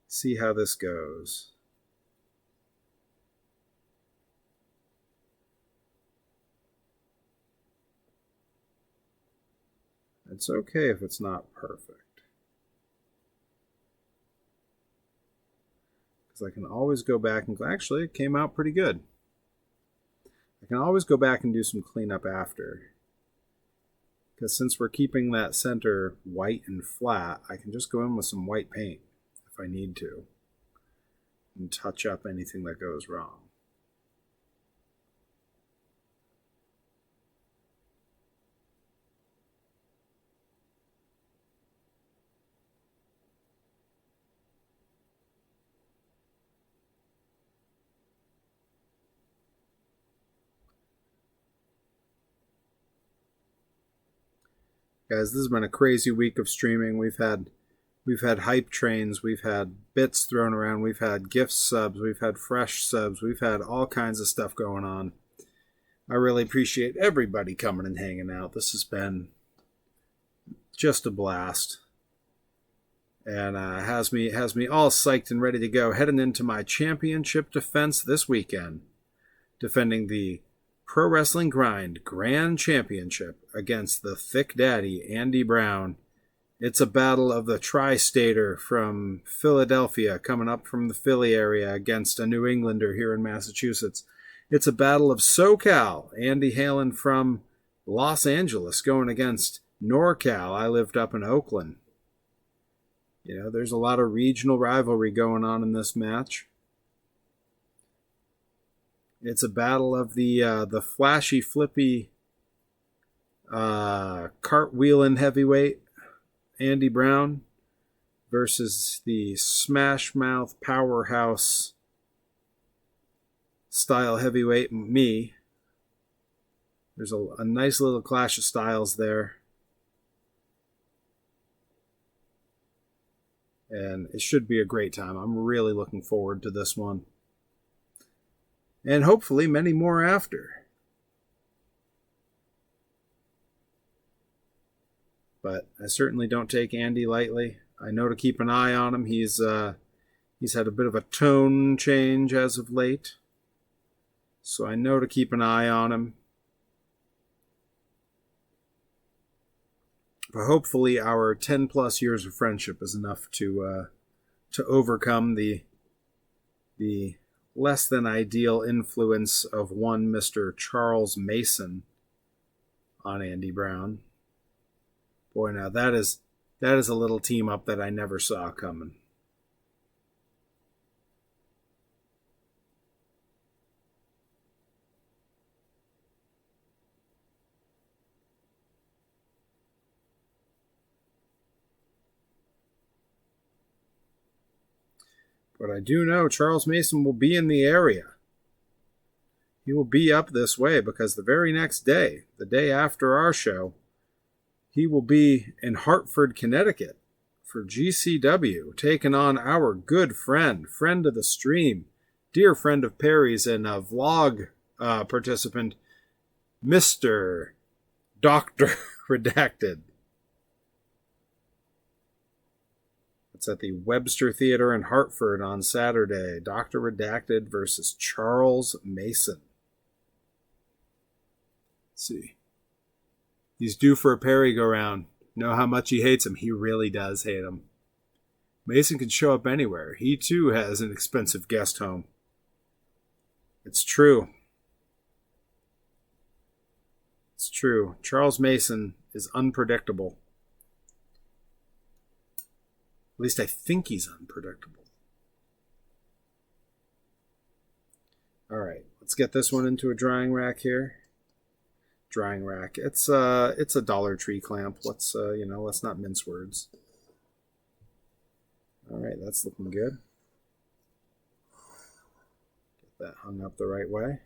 see how this goes. It's okay if it's not perfect. Because I can always go back and actually it came out pretty good. I can always go back and do some cleanup after. Because since we're keeping that center white and flat, I can just go in with some white paint if I need to. And touch up anything that goes wrong. Guys, this has been a crazy week of streaming. We've had hype trains, we've had bits thrown around, we've had gift subs, we've had fresh subs, we've had all kinds of stuff going on. I really appreciate everybody coming and hanging out. This has been just a blast. And has me all psyched and ready to go, heading into my championship defense this weekend, defending the Pro Wrestling Grind Grand Championship against the Thick Daddy Andy Brown. It's a battle of the Tri-Stater from Philadelphia coming up from the Philly area against a New Englander here in Massachusetts. It's a battle of SoCal, Andy hailing from Los Angeles going against NorCal. I lived up in Oakland. You know, there's a lot of regional rivalry going on in this match. It's a battle of the flashy, flippy, cartwheeling heavyweight Andy Brown versus the smash mouth powerhouse style heavyweight me. There's a nice little clash of styles there. And it should be a great time. I'm really looking forward to this one. And hopefully many more after. But I certainly don't take Andy lightly. I know to keep an eye on him. He's had a bit of a tone change as of late. So I know to keep an eye on him. But hopefully our 10 plus years of friendship is enough to overcome the less than ideal influence of one Mr. Charles Mason on Andy Brown. Boy, now that is a little team up that I never saw coming. But I do know Charles Mason will be in the area. He will be up this way because the very next day, the day after our show, he will be in Hartford, Connecticut for GCW, taking on our good friend of the stream, dear friend of Perry's and a vlog participant, Mr. Dr. Redacted. It's at the Webster Theater in Hartford on Saturday. Dr. Redacted versus Charles Mason. Let's see. He's due for a Perry go-round. Know how much he hates him. He really does hate him. Mason can show up anywhere. He too has an expensive guest home. It's true. It's true. Charles Mason is unpredictable. At least I think he's unpredictable. All right, let's get this one into a drying rack here. Drying rack. It's a Dollar Tree clamp. Let's let's not mince words. All right, that's looking good. Get that hung up the right way.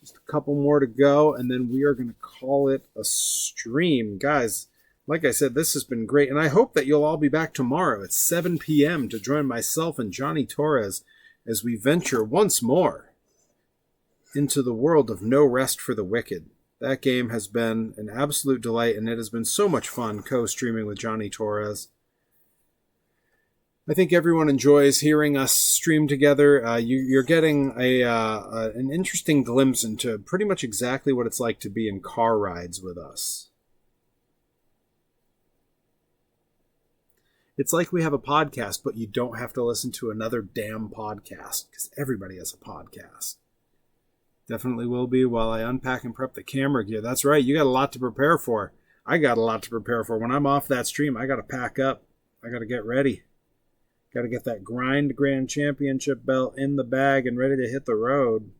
Just a couple more to go, and then we are going to call it a stream. Guys, like I said, this has been great, and I hope that you'll all be back tomorrow at 7 p.m. to join myself and Johnny Torres as we venture once more into the world of No Rest for the Wicked. That game has been an absolute delight, and it has been so much fun co-streaming with Johnny Torres. I think everyone enjoys hearing us stream together. You're getting an interesting glimpse into pretty much exactly what it's like to be in car rides with us. It's like we have a podcast, but you don't have to listen to another damn podcast, because everybody has a podcast. Definitely will be while I unpack and prep the camera gear. That's right, you got a lot to prepare for. I got a lot to prepare for. When I'm off that stream, I got to pack up. I got to get ready. Got to get that Grind Grand Championship belt in the bag and ready to hit the road.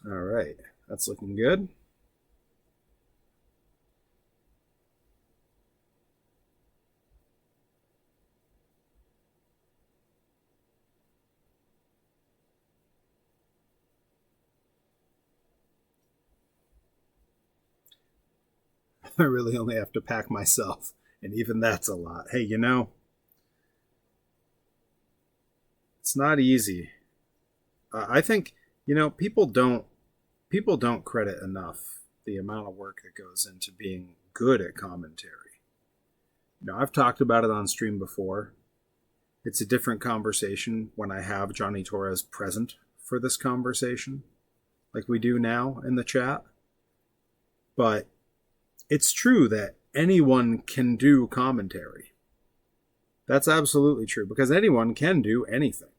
All right, that's looking good. I really only have to pack myself, and even that's a lot. Hey, you know, it's not easy. I think, you know, people don't credit enough the amount of work that goes into being good at commentary. You know, I've talked about it on stream before. It's a different conversation when I have Johnny Torres present for this conversation, like we do now in the chat. But it's true that anyone can do commentary. That's absolutely true, because anyone can do anything.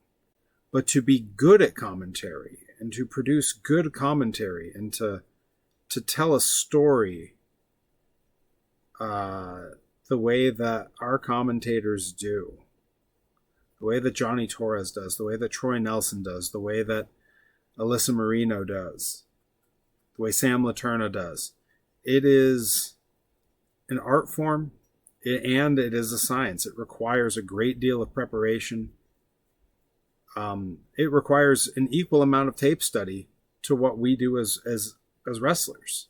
But to be good at commentary and to produce good commentary and to tell a story the way that our commentators do, the way that Johnny Torres does, the way that Troy Nelson does, the way that Alyssa Marino does, the way Sam Laterna does, it is an art form, and it is a science. It requires a great deal of preparation. It requires an equal amount of tape study to what we do as wrestlers.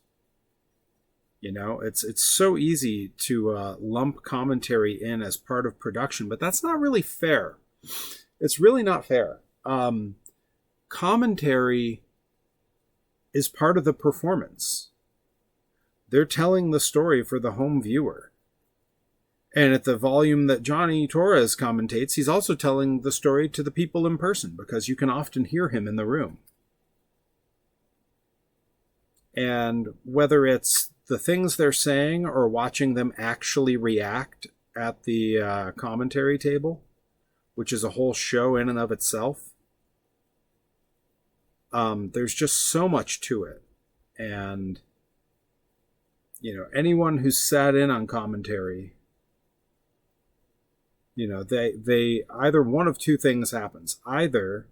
You know, it's so easy to lump commentary in as part of production, but that's not really fair. It's really not fair. Commentary is part of the performance. They're telling the story for the home viewer. And at the volume that Johnny Torres commentates, he's also telling the story to the people in person, because you can often hear him in the room. And whether it's the things they're saying or watching them actually react at the commentary table, which is a whole show in and of itself, there's just so much to it. And, you know, anyone who's sat in on commentary, you know, they either one of two things happens. Either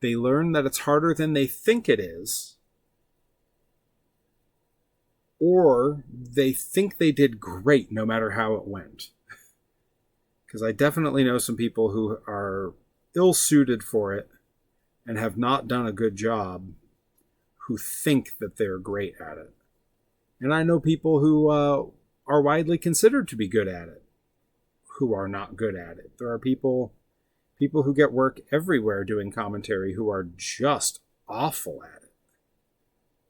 they learn that it's harder than they think it is, or they think they did great no matter how it went. Because I definitely know some people who are ill-suited for it and have not done a good job, who think that they're great at it. And I know people who are widely considered to be good at it, who are not good at it. There are people who get work everywhere doing commentary who are just awful at it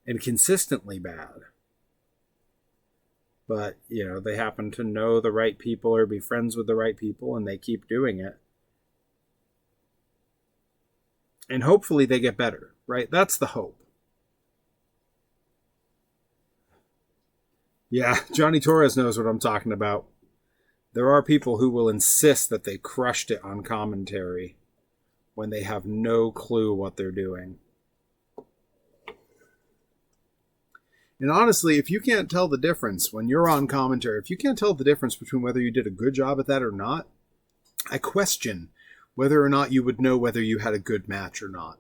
and consistently bad. But, you know, they happen to know the right people or be friends with the right people, and they keep doing it. And hopefully they get better, right? That's the hope. Yeah, Johnny Torres knows what I'm talking about. There are people who will insist that they crushed it on commentary when they have no clue what they're doing. And honestly, if you can't tell the difference when you're on commentary, if you can't tell the difference between whether you did a good job at that or not, I question whether or not you would know whether you had a good match or not.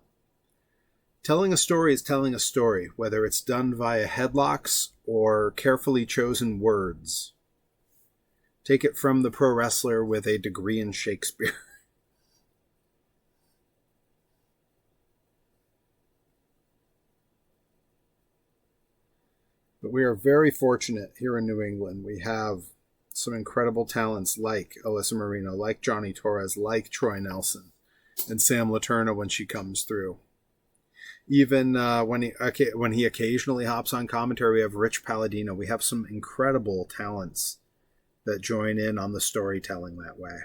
Telling a story is telling a story, whether it's done via headlocks or carefully chosen words. Take it from the pro wrestler with a degree in Shakespeare. But we are very fortunate here in New England. We have some incredible talents like Alyssa Marino, like Johnny Torres, like Troy Nelson, and Sam Laterna when she comes through. Even when he occasionally hops on commentary, we have Rich Palladino. We have some incredible talents that join in on the storytelling that way.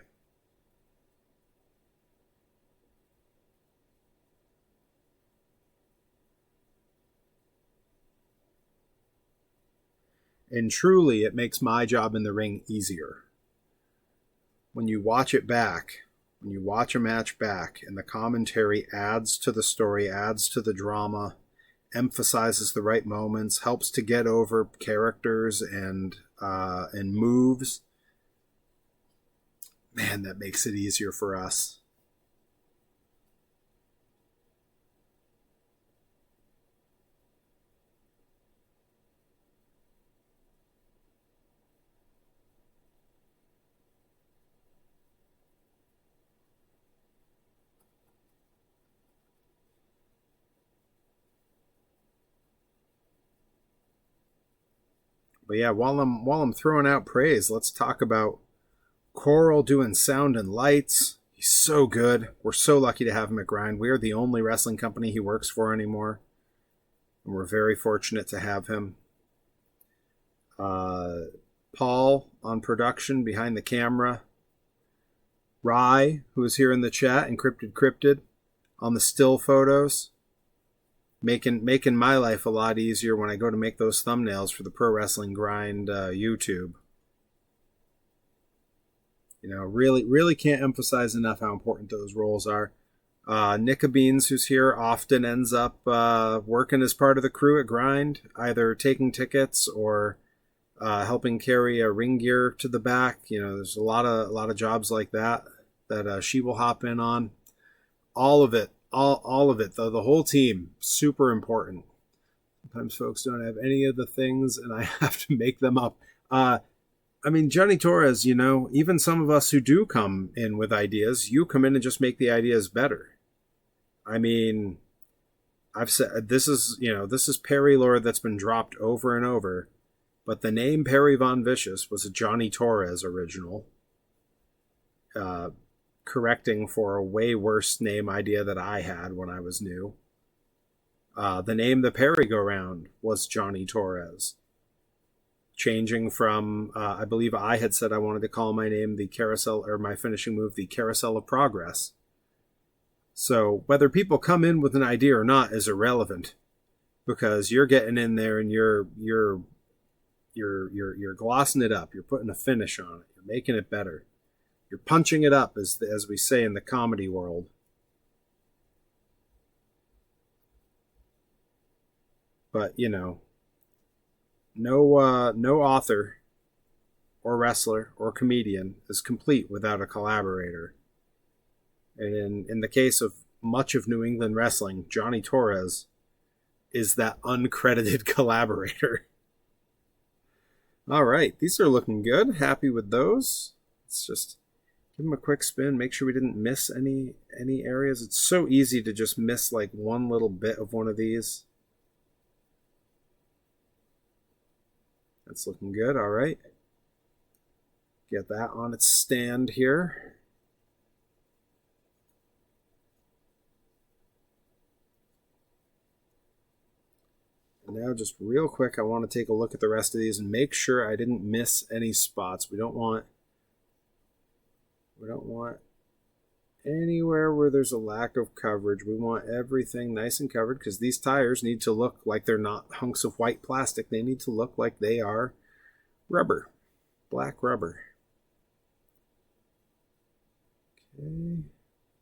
And truly, it makes my job in the ring easier. When you watch it back, when you watch a match back, and the commentary adds to the story, adds to the drama, emphasizes the right moments, helps to get over characters and moves, man, that makes it easier for us. But yeah, while I'm throwing out praise, let's talk about Coral doing sound and lights. He's so good. We're so lucky to have him at Grind. We are the only wrestling company he works for anymore, and we're very fortunate to have him. Paul on production behind the camera. Rye, who is here in the chat, Encrypted Cryptid, on the still photos. Making my life a lot easier when I go to make those thumbnails for the Pro Wrestling Grind YouTube. You know, really can't emphasize enough how important those roles are. Nika Beans, who's here, often ends up working as part of the crew at Grind, either taking tickets or helping carry a ring gear to the back. You know, there's a lot of jobs like that she will hop in on. All of it. All of it, though, the whole team, super important. Sometimes folks don't have any of the things, and I have to make them up. I mean, Johnny Torres, you know, even some of us who do come in with ideas, you come in and just make the ideas better. I mean, I've said this is Perry lore that's been dropped over and over, but the name Perry Von Vicious was a Johnny Torres original. Correcting for a way worse name idea that I had when I was new. The name the Perry Go Round was Johnny Torres. Changing from, I believe I had said I wanted to call my name the Carousel, or my finishing move, the Carousel of Progress. So whether people come in with an idea or not is irrelevant, because you're getting in there and you're glossing it up. You're putting a finish on it. You're making it better. You're punching it up, as we say in the comedy world. But, you know, no author or wrestler or comedian is complete without a collaborator. And in the case of much of New England wrestling, Johnny Torres is that uncredited collaborator. All right, these are looking good. Happy with those. Let's just give them a quick spin. Make sure we didn't miss any areas. It's so easy to just miss like one little bit of one of these. That's looking good. All right. Get that on its stand here. And now just real quick, I want to take a look at the rest of these and make sure I didn't miss any spots. We don't want anywhere where there's a lack of coverage. We want everything nice and covered, because these tires need to look like they're not hunks of white plastic. They need to look like they are rubber, black rubber. Okay,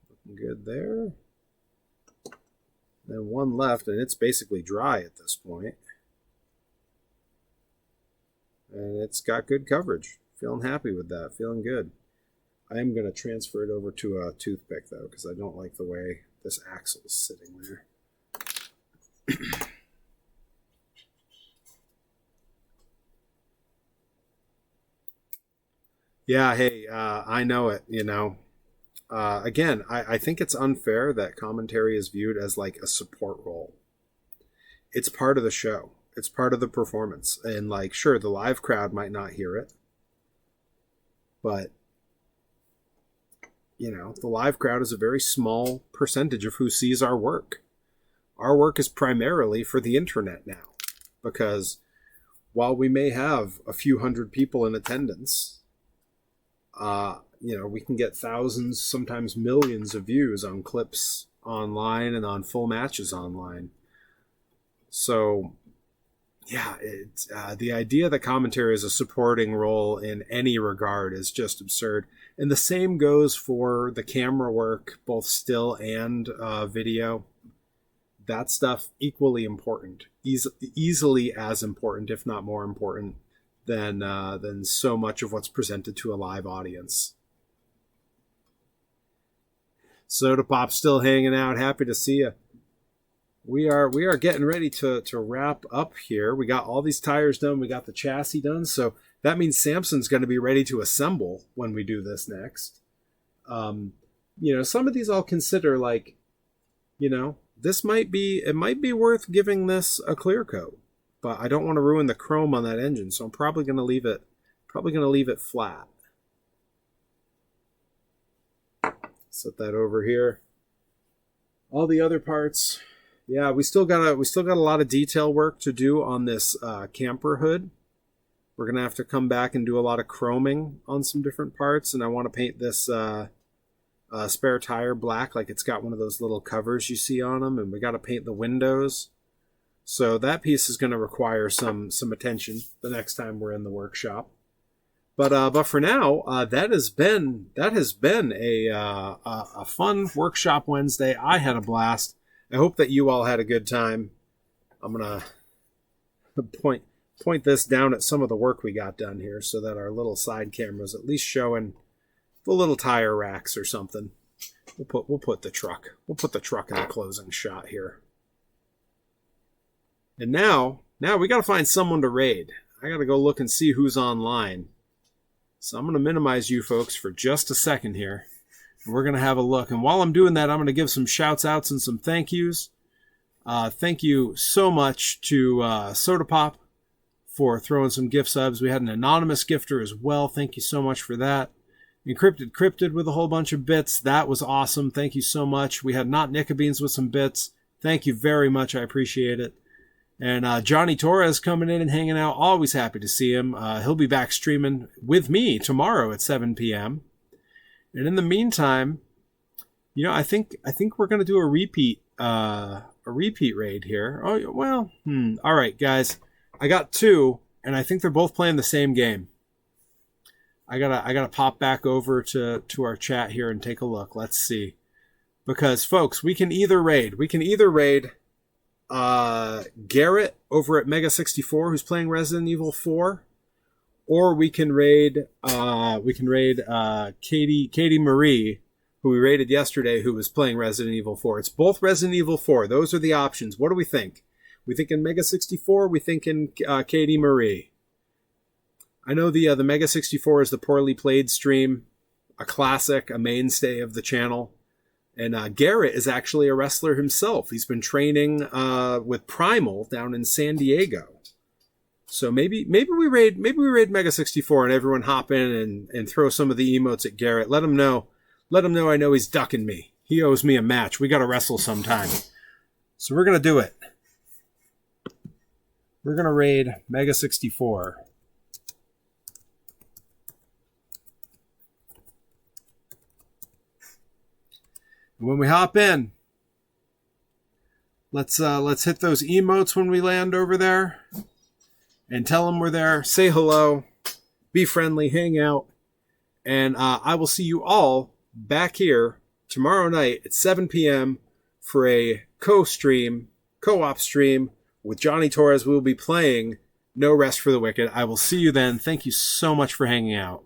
looking good there. Then one left, and it's basically dry at this point. And it's got good coverage. Feeling happy with that, feeling good. I am going to transfer it over to a toothpick, though, because I don't like the way this axle is sitting there. Yeah, hey, I know it, you know. Again, I think it's unfair that commentary is viewed as like a support role. It's part of the show. It's part of the performance. And like, sure, the live crowd might not hear it. But, you know, the live crowd is a very small percentage of who sees our work. Our work is primarily for the internet now, because while we may have a few hundred people in attendance, you know, we can get thousands, sometimes millions of views on clips online and on full matches online. So, yeah, the idea that commentary is a supporting role in any regard is just absurd. And the same goes for the camera work, both still and video. That stuff equally important, easily as important, if not more important, than so much of what's presented to a live audience. Soda Pop still hanging out. Happy to see you. We are getting ready to wrap up here. We got all these tires done. We got the chassis done. So that means Samson's going to be ready to assemble when we do this next. You know, some of these I'll consider, like, you know, it might be worth giving this a clear coat, but I don't want to ruin the chrome on that engine, so I'm probably going to leave it flat. Set that over here. All the other parts, yeah, we still got a lot of detail work to do on this camper hood. We're gonna have to come back and do a lot of chroming on some different parts, and I want to paint this spare tire black, like it's got one of those little covers you see on them, and we got to paint the windows. So that piece is going to require some attention the next time we're in the workshop. But for now, that has been a fun workshop Wednesday. I had a blast. I hope that you all had a good time. I'm gonna point this down at some of the work we got done here, so that our little side camera's at least showing the little tire racks or something. We'll put the truck in the closing shot here. And now we got to find someone to raid. I got to go look and see who's online. So I'm going to minimize you folks for just a second here. And we're going to have a look. And while I'm doing that, I'm going to give some shouts outs and some thank yous. Thank you so much to Soda Pop for throwing some gift subs. We had an anonymous gifter as well. Thank you so much for that. Encrypted Cryptid with a whole bunch of bits. That was awesome. Thank you so much. We had Not Nickabeans with some bits. Thank you very much. I appreciate it. And Johnny Torres coming in and hanging out. Always happy to see him. He'll be back streaming with me tomorrow at 7 p.m. And in the meantime, you know, I think we're going to do a repeat raid here. Oh, well, all right, guys. I got two, and I think they're both playing the same game. I gotta pop back over to our chat here and take a look. Let's see, because folks, we can either raid Garrett over at Mega 64, who's playing Resident Evil 4, or we can raid Katie Marie, who we raided yesterday, who was playing Resident Evil 4. It's both Resident Evil 4. Those are the options. What do we think? We thinking Mega 64? We thinking Katie Marie? I know the Mega 64 is the poorly played stream, a classic, a mainstay of the channel. And Garrett is actually a wrestler himself. He's been training with Primal down in San Diego. So maybe we raid Mega 64 and everyone hop in and throw some of the emotes at Garrett. Let him know I know he's ducking me. He owes me a match. We got to wrestle sometime. So we're going to do it. We're going to raid Mega 64. When we hop in, let's hit those emotes when we land over there and tell them we're there. Say hello, be friendly, hang out, and I will see you all back here tomorrow night at 7 p.m. for a co-op stream with Johnny Torres. We will be playing No Rest for the Wicked. I will see you then. Thank you so much for hanging out.